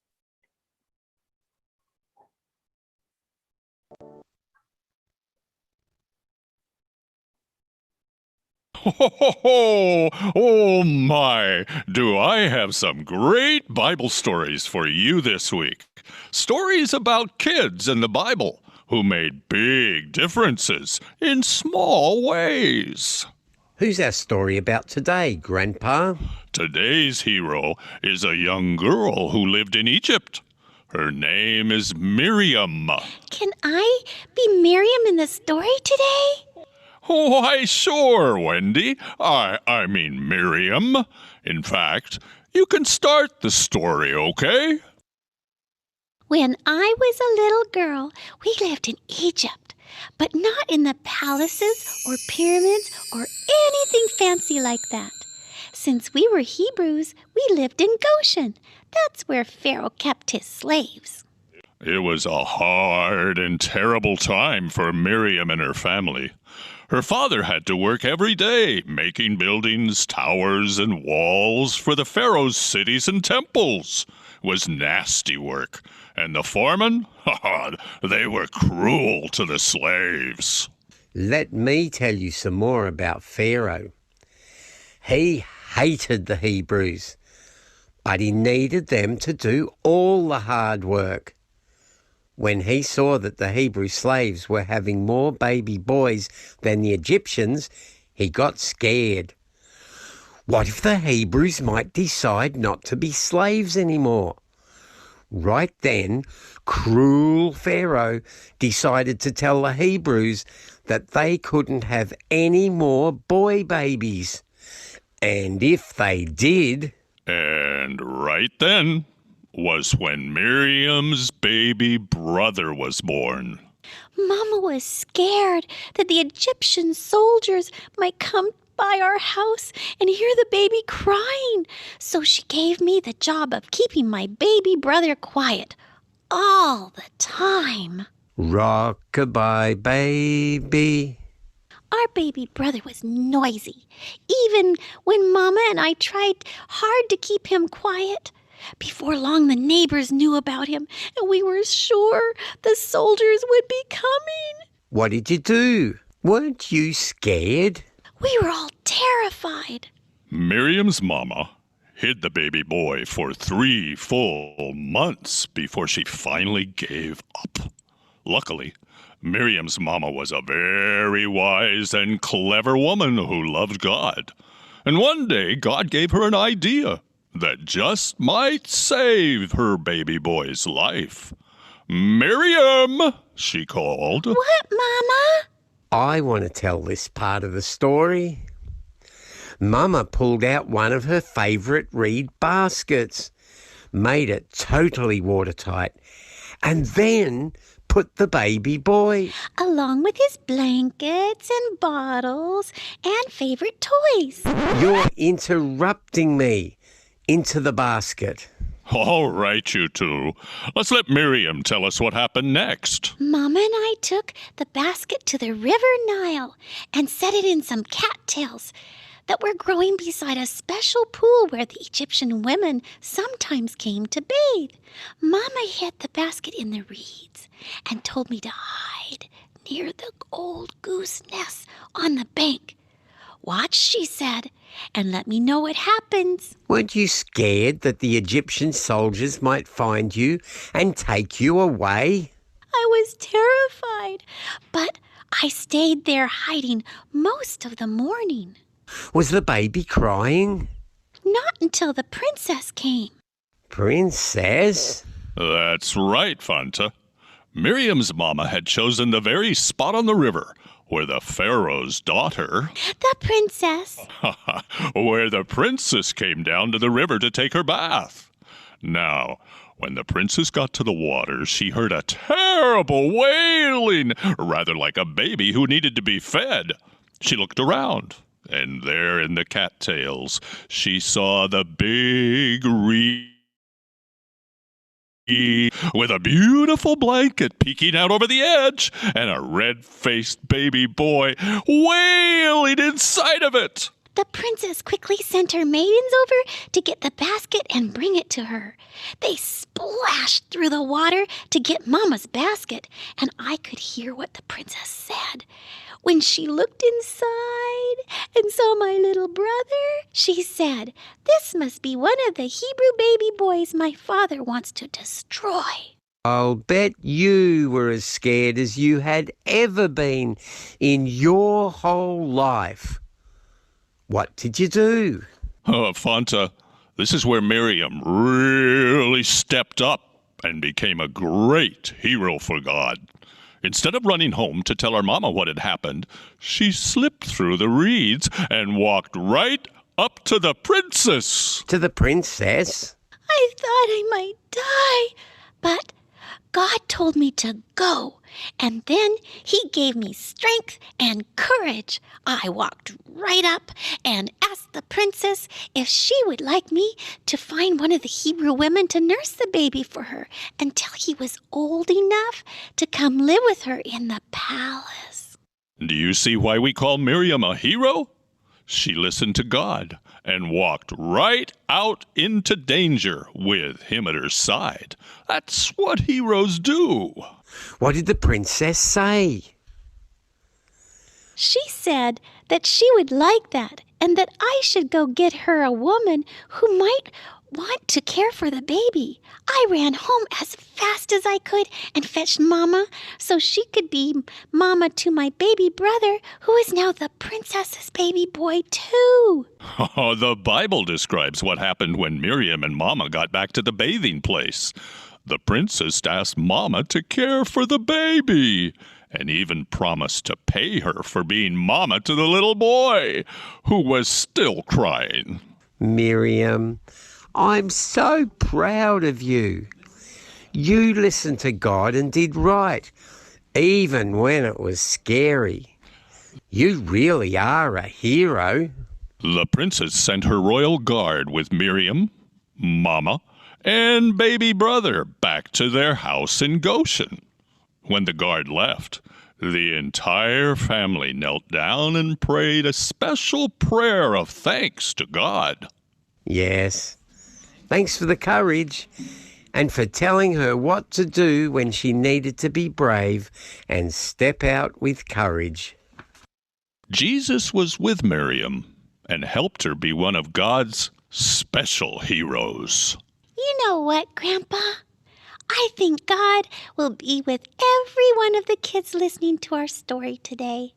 Oh my, do I have some great Bible stories for you this week. Stories about kids in the Bible who made big differences in small ways. Who's our story about today, Grandpa? Today's hero is a young girl who lived in Egypt. Her name is Miriam. Can I be Miriam in the story today? Why, sure, Wendy. I mean Miriam. In fact, you can start the story, okay? When I was a little girl, we lived in Egypt, but not in the palaces or pyramids or anything fancy like that. Since we were Hebrews, we lived in Goshen. That's where Pharaoh kept his slaves. It was a hard and terrible time for Miriam and her family. Her father had to work every day, making buildings, towers, and walls for the Pharaoh's cities and temples. It was nasty work. And the foremen? They were cruel to the slaves. Let me tell you some more about Pharaoh. He hated the Hebrews, but he needed them to do all the hard work. When he saw that the Hebrew slaves were having more baby boys than the Egyptians, he got scared. What if the Hebrews might decide not to be slaves anymore? Right then, cruel Pharaoh decided to tell the Hebrews that they couldn't have any more boy babies. And if they did... And right then was when Miriam's baby brother was born. Mama was scared that the Egyptian soldiers might come by our house and hear the baby crying. So she gave me the job of keeping my baby brother quiet all the time. Rock-a-bye, baby. Our baby brother was noisy, even when Mama and I tried hard to keep him quiet. Before long, the neighbors knew about him, and we were sure the soldiers would be coming. What did you do? Weren't you scared? We were all terrified. Miriam's mama hid the baby boy for 3 full months before she finally gave up. Luckily, Miriam's mama was a very wise and clever woman who loved God. And one day, God gave her an idea that just might save her baby boy's life. Miriam, she called. What, Mama? I want to tell this part of the story. Mama pulled out one of her favourite reed baskets, made it totally watertight, and then put the baby boy, along with his blankets and bottles and favorite toys. You're interrupting me, into the basket. All right, you two. Let's let Miriam tell us what happened next. Mama and I took the basket to the River Nile and set it in some cattails that were growing beside a special pool where the Egyptian women sometimes came to bathe. Mama hid the basket in the reeds and told me to hide near the old goose nest on the bank. Watch, she said, and let me know what happens. Weren't you scared that the Egyptian soldiers might find you and take you away? I was terrified, but I stayed there hiding most of the morning. Was the baby crying? Not until the princess came. Princess? That's right, Fanta. Miriam's mama had chosen the very spot on the river where the Pharaoh's daughter, The princess. where the princess came down to the river to take her bath. Now, when the princess got to the water, she heard a terrible wailing, rather like a baby who needed to be fed. She looked around, and there in the cattails, she saw the big reed with a beautiful blanket peeking out over the edge and a red-faced baby boy wailing inside of it. The princess quickly sent her maidens over to get the basket and bring it to her. They splashed through the water to get Mama's basket, and I could hear what the princess said. When she looked inside and saw my little brother, she said, "This must be one of the Hebrew baby boys my father wants to destroy." I'll bet you were as scared as you had ever been in your whole life. What did you do? Fanta, this is where Miriam really stepped up and became a great hero for God. Instead of running home to tell her mama what had happened, she slipped through the reeds and walked right up to the princess. To the princess? I thought I might die, but God told me to go, and then he gave me strength and courage. I walked right up and asked the princess if she would like me to find one of the Hebrew women to nurse the baby for her until he was old enough to come live with her in the palace. Do you see why we call Miriam a hero? She listened to God and walked right out into danger with him at her side. That's what heroes do. What did the princess say? She said that she would like that and that I should go get her a woman who might want to care for the baby. I ran home as fast as I could and fetched Mama so she could be Mama to my baby brother, who is now the princess's baby boy too. The Bible describes what happened when Miriam and Mama got back to the bathing place. The princess asked Mama to care for the baby and even promised to pay her for being Mama to the little boy, who was still crying. Miriam, I'm so proud of you. You listened to God and did right, even when it was scary. You really are a hero. The princess sent her royal guard with Miriam, Mama, and baby brother back to their house in Goshen. When the guard left, the entire family knelt down and prayed a special prayer of thanks to God. Yes. Thanks for the courage and for telling her what to do when she needed to be brave and step out with courage. Jesus was with Miriam and helped her be one of God's special heroes. You know what, Grandpa? I think God will be with every one of the kids listening to our story today,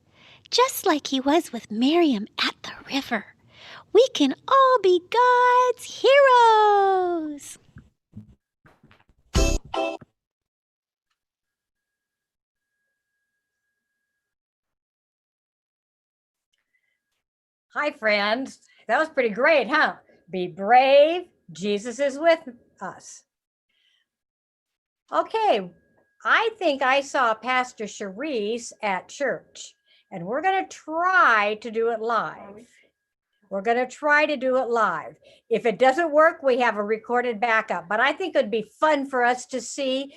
just like he was with Miriam at the river. We can all be God's heroes. Hi, friends. That was pretty great, huh? Be brave. Jesus is with us. Okay, I think I saw Pastor Cherise at church, and we're going to try to do it live. We're going to try to do it live. If it doesn't work, we have a recorded backup, but I think it'd be fun for us to see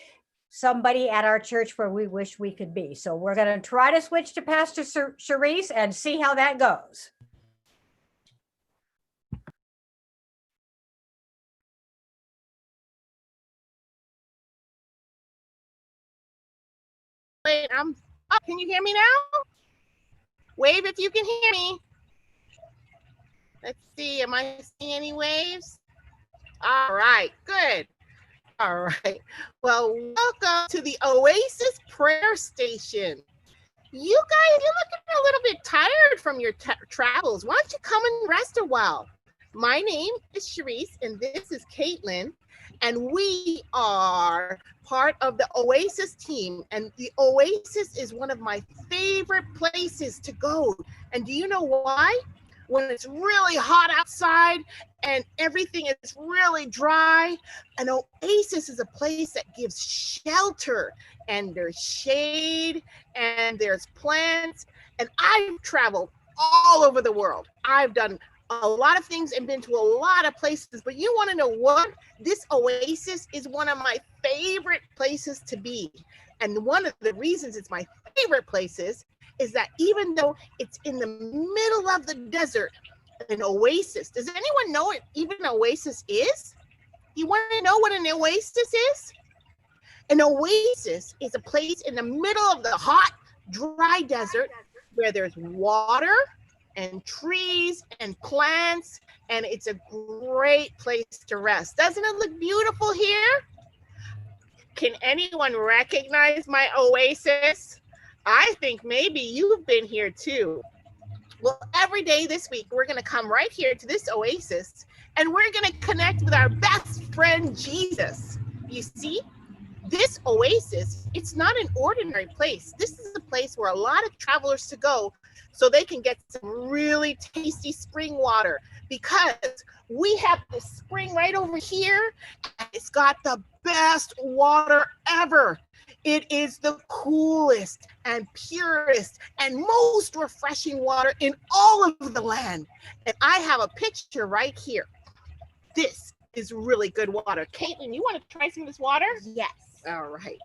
somebody at our church where we wish we could be. So we're going to try to switch to Pastor Cherise and see how that goes. Wait, I'm up. Can you hear me now? Wave if you can hear me. Let's see, am I seeing any waves? All right, good. All right. Well, welcome to the Oasis Prayer Station. You guys, you're looking a little bit tired from your travels. Why don't you come and rest a while? My name is Sharice, and this is Caitlin, and we are part of the Oasis team. And the Oasis is one of my favorite places to go. And do you know why? When it's really hot outside and everything is really dry, an oasis is a place that gives shelter, and there's shade and there's plants. And I've traveled all over the world. I've done a lot of things and been to a lot of places, but you want to know what? This oasis is one of my favorite places to be. And one of the reasons it's my favorite places is that even though it's in the middle of the desert, an oasis, does anyone know what even an oasis is? You want to know what an oasis is? An oasis is a place in the middle of the hot, dry desert where there's water and trees and plants, and it's a great place to rest. Doesn't it look beautiful here? Can anyone recognize my oasis? I think maybe you've been here too. Well, every day this week, we're going to come right here to this oasis, and we're going to connect with our best friend, Jesus. You see, this oasis, it's not an ordinary place. This is a place where a lot of travelers to go so they can get some really tasty spring water, because we have this spring right over here, and it's got the best water ever. It is the coolest and purest and most refreshing water in all of the land. And I have a picture right here. This is really good water. Caitlin, you want to try some of this water? Yes. All right.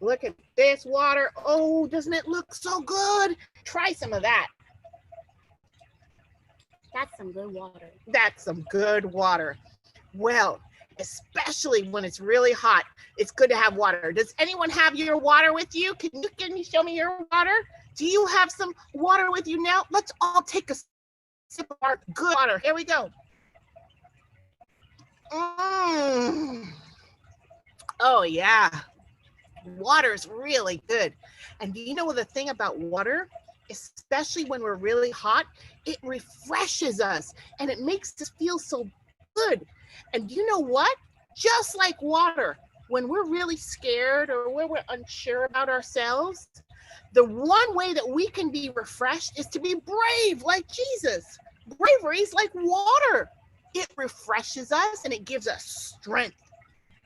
Look at this water. Oh, doesn't it look so good? Try some of that. That's some good water. That's some good water. Well, especially when it's really hot, it's good to have water. Does anyone have your water with you? Can you show me your water? Do you have some water with you now? Let's all take a sip of our good water. Here we go. Oh yeah, water is really good. And do you know the thing about water? Especially when we're really hot, it refreshes us and it makes us feel so good. And you know what? Just like water, when we're really scared or when we're unsure about ourselves, the one way that we can be refreshed is to be brave like Jesus. Bravery is like water. It refreshes us and it gives us strength.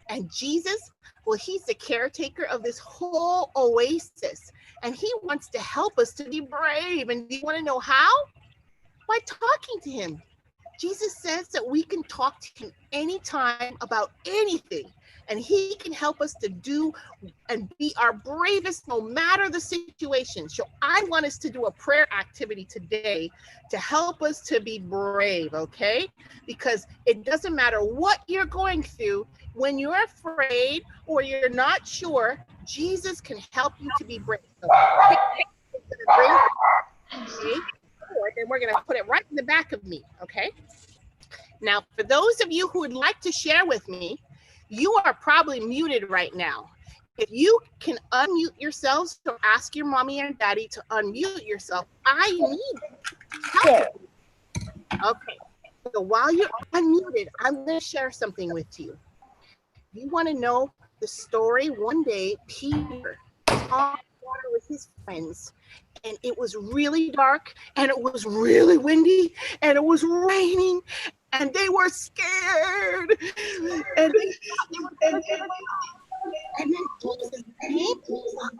And Jesus, well, he's the caretaker of this whole oasis, and he wants to help us to be brave. And do you want to know how? By talking to him. Jesus says that we can talk to him anytime about anything, and he can help us to do and be our bravest no matter the situation. So I want us to do a prayer activity today to help us to be brave, okay? Because it doesn't matter what you're going through, when you're afraid or you're not sure, Jesus can help you to be brave. So then we're going to put it right in the back of me, okay? Now, for those of you who would like to share with me, you are probably muted right now. If you can unmute yourselves, so ask your mommy and daddy to unmute yourself. I need help. Okay, so while you're unmuted, I'm going to share something with you. You want to know the story? One day, Peter was on the water with his friends, and it was really dark, and it was really windy, and it was raining, and they were scared. And they thought they were going to get away. And then Jesus came to the water.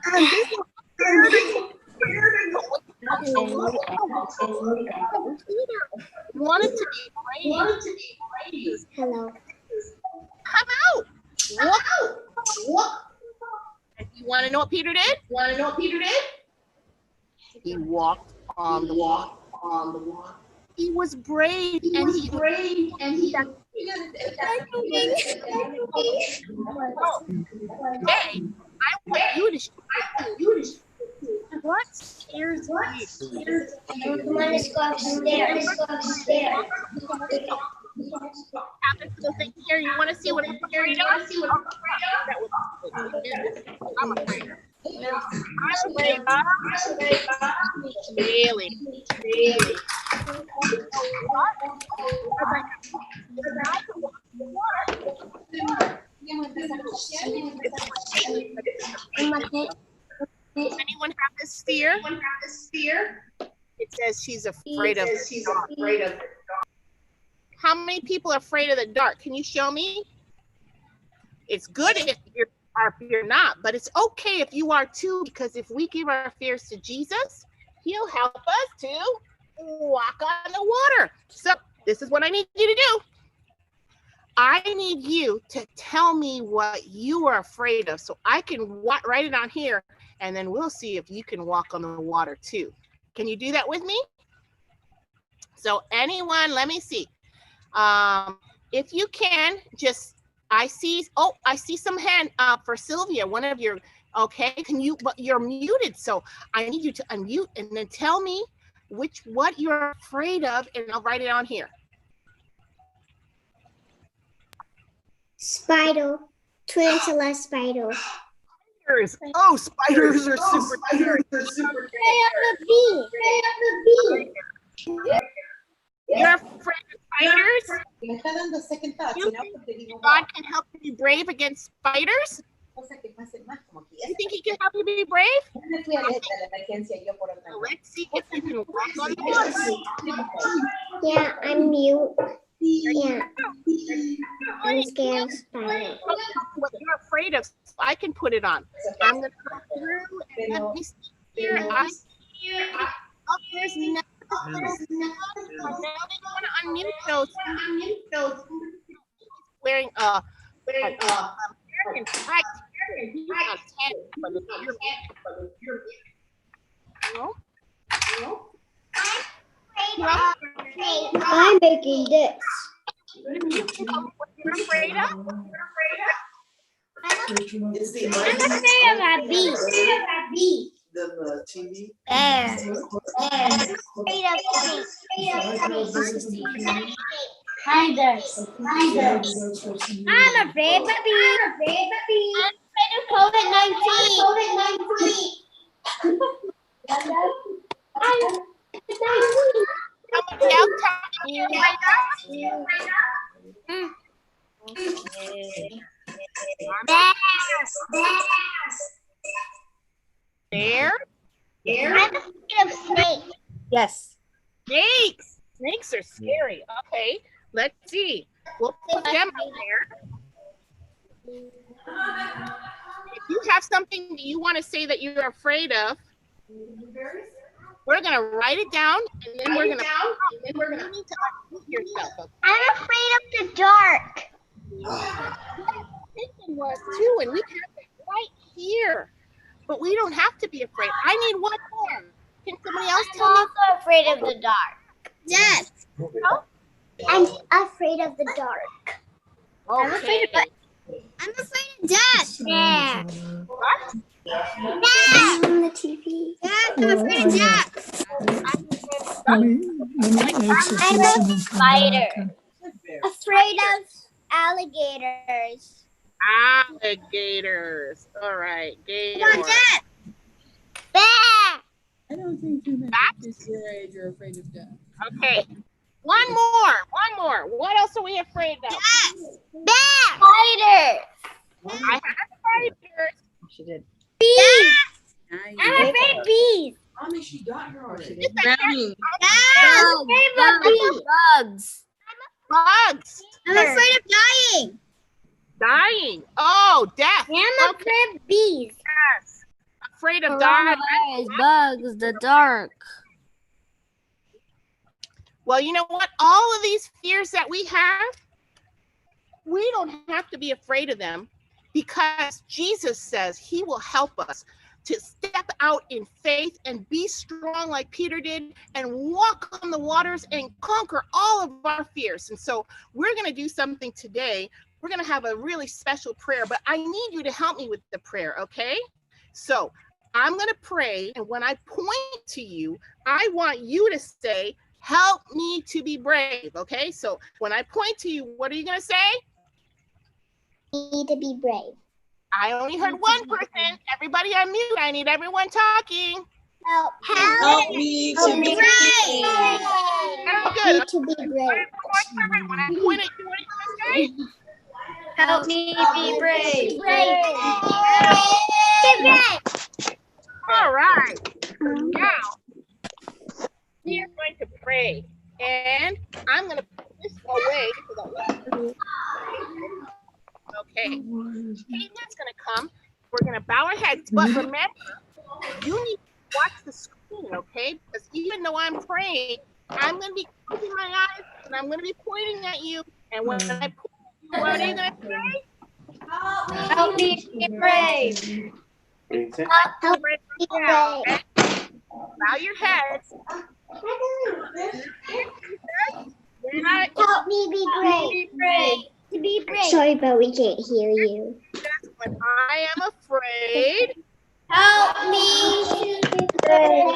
And they were scared and Peter wanted to be brave. Hello. Come out. Walk. And you want to know what Peter did? He walked on the water. He was brave, and he today I want you to What scares you? Let's go upstairs. Have this little thing here. You want to see what I'm afraid of? I'm afraid of. Really? Does anyone have this fear? It says she's afraid of the dark. How many people are afraid of the dark? Can you show me? It's good if you're not, but it's okay if you are too, because if we give our fears to Jesus, he'll help us to walk on the water. So this is what I need you to do. I need you to tell me what you are afraid of so I can write it on here, and then we'll see if you can walk on the water too. Can you do that with me? So anyone, let me see. If you can, just, I see some hand for Sylvia, one of your, okay, can you, but you're muted, so I need you to unmute and then tell me what you're afraid of, and I'll write it on here. Spider. Tarantula spider. Spiders. Oh, spiders are super scary. You're afraid of spiders? God can help you be brave against spiders? You think he can help you be brave? So let's see if you can walk on the water. Yeah, I'm mute. Yeah. I'm scared of spiders. What you're afraid of, so I can put it on. I'm going to go through and let me see here. I see here. Oh, there's nothing. Now they want to unmute those. Wearing American flag. I'm making this. You're afraid of? I'm afraid of a bee. The TV. I'm afraid of snakes. Spiders. I'm afraid of bees. I'm afraid of COVID-19. Somebody else tell me you're afraid of? Bear? I'm afraid of snakes. Yes. Snakes. Snakes are scary. Okay, let's see. We'll put them out there. If you have something that you want to say that you're afraid of, we're gonna write it down, and then we're gonna you need to unmute yourself. Okay? I'm afraid of the dark. Thinking was too, and we have it right here. But we don't have to be afraid. I need one more. Can somebody else tell me? I'm also afraid of the dark. Yes. Oh? I'm afraid of the dark. Okay. I'm afraid of death. Yeah. What? On the TV. I'm afraid of death. I'm a spider. Afraid of alligators. Alligators. All right. Come on, Gator. death. Bear. I don't think you're afraid of death. Okay. One more. What else are we afraid of? Bear. Spider. I have spiders. She did. Bees. Nice. I'm afraid of bees. Mommy, she got her already. I'm afraid of bees. Bugs. Bugs. I'm afraid of dying. Dying. Oh, death. I'm afraid of bees. Yes. Afraid of dying. Bugs, the dark. Well, you know what? All of these fears that we have, we don't have to be afraid of them, because Jesus says he will help us to step out in faith and be strong like Peter did and walk on the waters and conquer all of our fears. And so we're going to do something today. We're going to have a really special prayer, but I need you to help me with the prayer, okay? So I'm going to pray, and when I point to you, I want you to say, help me to be brave, okay? So when I point to you, what are you going to say? Need to be brave. I only heard one person. Everybody on mute. I need everyone talking. Help me to to be be brave. Good. Need to be brave. When I point at you, what are you going to say? Help me be brave. All right. So now we are going to pray, and I'm going to put this away so that okay. Caitlin's going to come. We're going to bow our heads, but remember, you need to watch the screen, okay? Because even though I'm praying, I'm going to be closing my eyes and I'm going to be pointing at you. And when I point at you, what are you going to say? Help me be brave. Help me be brave. Bow your heads. Help me be brave. To be brave. Sorry, but we can't hear you. When I am afraid. Help me to be brave.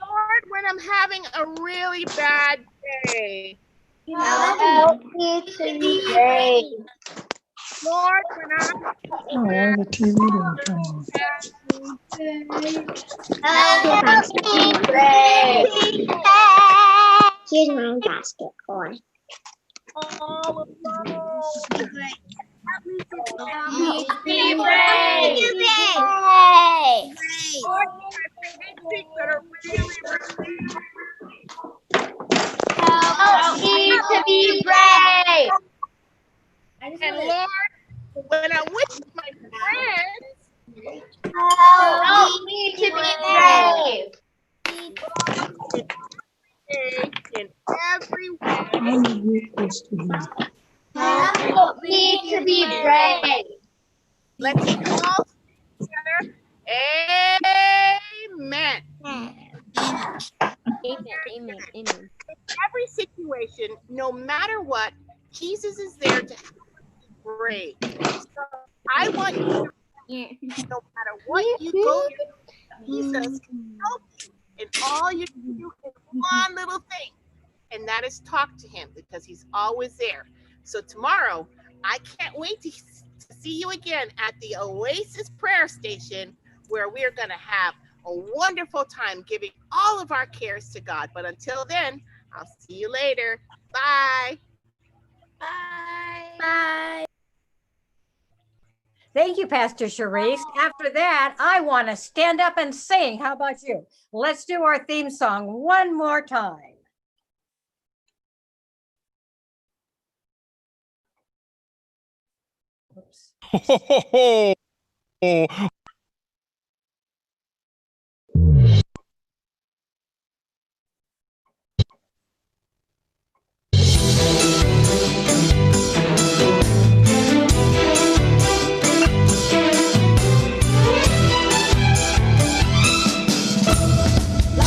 Lord, when I'm having a really bad day. Help me to be brave. Lord, when I'm the TV didn't turn on. Help me be brave. Here's my basketball. all alone. Help me be brave. Lord, things that are really, Help me to be brave. and Lord, when I'm with my friends, Help me to be brave. in every way, Help me to be brave. let's all together. Amen. Amen. In every situation, no matter what, Jesus is there to help us be brave. So I want you to know, no matter what you go through, Jesus can help you. And all you can do is one little thing, and that is talk to him, because he's always there. So tomorrow, I can't wait to see you again at the Oasis Prayer Station, where we are going to have a wonderful time giving all of our cares to God. But until then, I'll see you later. Bye. Bye. Thank you, Pastor Cherise. After that, I want to stand up and sing. How about you? Let's do our theme song one more time. Oops. Ho, ho, ho. La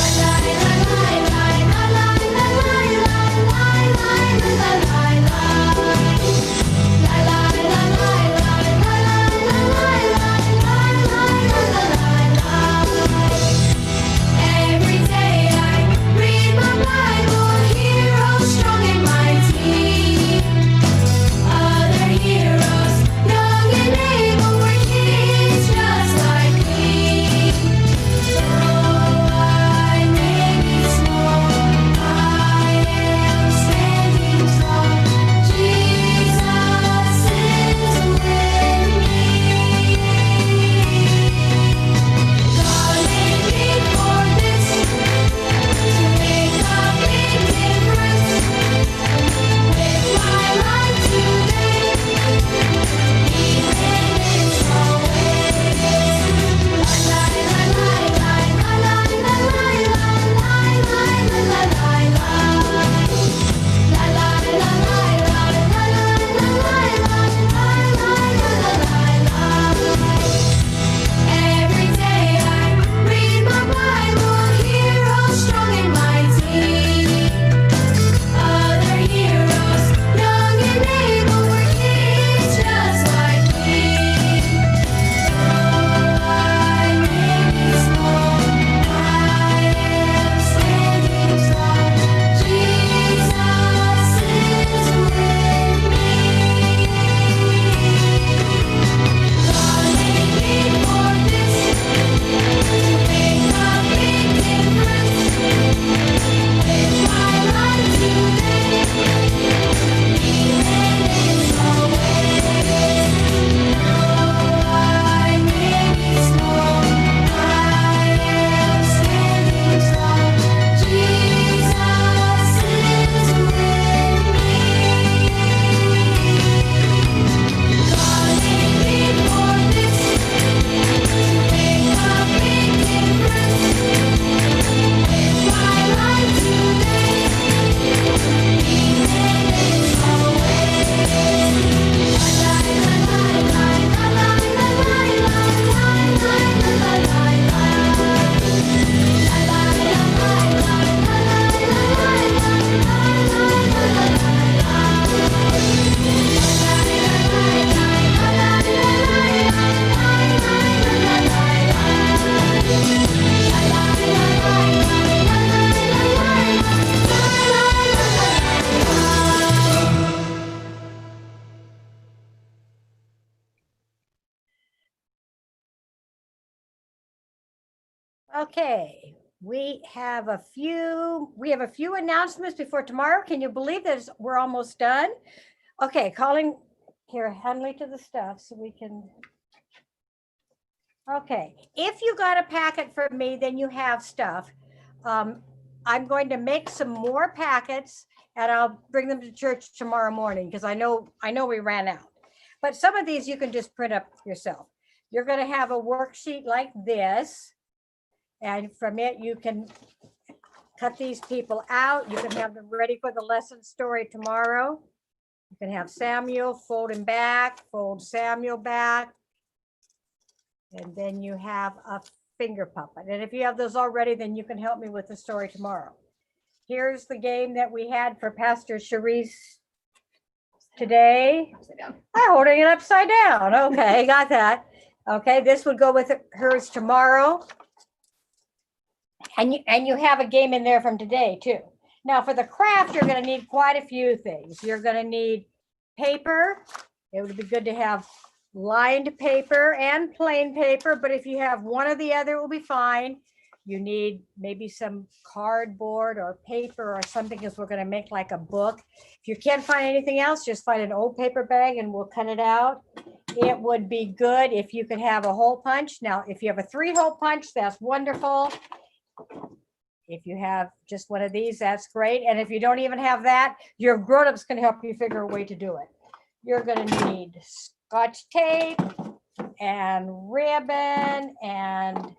Okay, we have a few announcements before tomorrow. Can you believe that we're almost done? Okay, calling here, Henley to the stuff so we can. Okay, if you got a packet from me, then you have stuff. I'm going to make some more packets and I'll bring them to church tomorrow morning because I know we ran out. But some of these you can just print up yourself. You're going to have a worksheet like this. And from it, you can cut these people out. You can have them ready for the lesson story tomorrow. You can have Samuel, fold him back, fold Samuel back. And then you have a finger puppet. And if you have those already, then you can help me with the story tomorrow. Here's the game that we had for Pastor Charisse today. I'm holding it upside down. Okay, got that. Okay, this would go with hers tomorrow. And you have a game in there from today too. Now for the craft, you're going to need quite a few things. You're going to need paper. It would be good to have lined paper and plain paper, but if you have one or the other, it will be fine. You need maybe some cardboard or paper or something because we're going to make like a book. If you can't find anything else, just find an old paper bag and we'll cut it out. It would be good if you could have a hole punch. Now, if you have a 3-hole punch, that's wonderful. If you have just one of these, that's great. And if you don't even have that, your grown-ups can help you figure a way to do it. You're going to need Scotch tape and ribbon and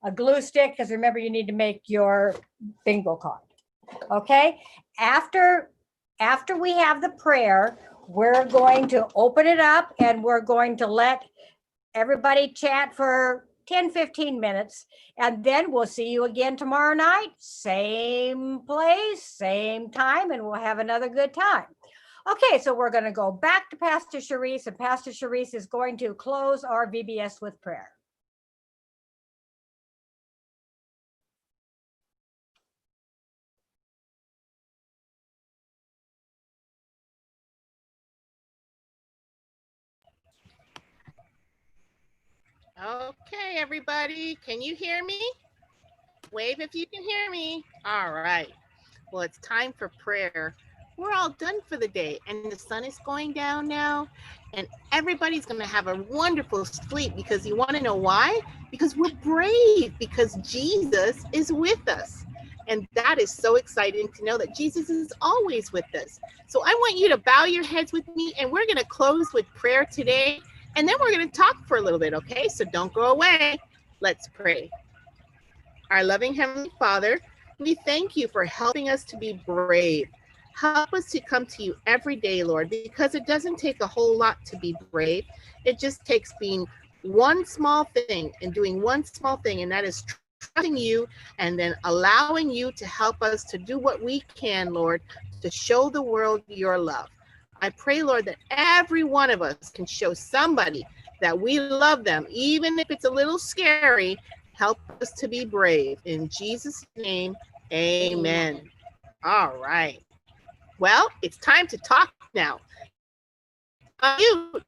a glue stick, because remember you need to make your bingo card. Okay, after we have the prayer, we're going to open it up and we're going to let everybody chat for 10-15 minutes, and then we'll see you again tomorrow night, same place, same time, and we'll have another good time. Okay, so we're going to go back to Pastor Charisse, and Pastor Charisse is going to close our VBS with prayer. Okay, everybody, can you hear me? Wave if you can hear me. All right. Well, it's time for prayer. We're all done for the day, and the sun is going down now, and everybody's going to have a wonderful sleep because you want to know why? Because we're brave, because Jesus is with us. And that is so exciting to know that Jesus is always with us. So I want you to bow your heads with me, and we're going to close with prayer today. And then we're going to talk for a little bit, okay? So don't go away. Let's pray. Our loving Heavenly Father, we thank you for helping us to be brave. Help us to come to you every day, Lord, because it doesn't take a whole lot to be brave. It just takes being one small thing and doing one small thing, and that is trusting you and then allowing you to help us to do what we can, Lord, to show the world your love. I pray, Lord, that every one of us can show somebody that we love them, even if it's a little scary. Help us to be brave. In Jesus' name, amen. All right. Well, it's time to talk now. You.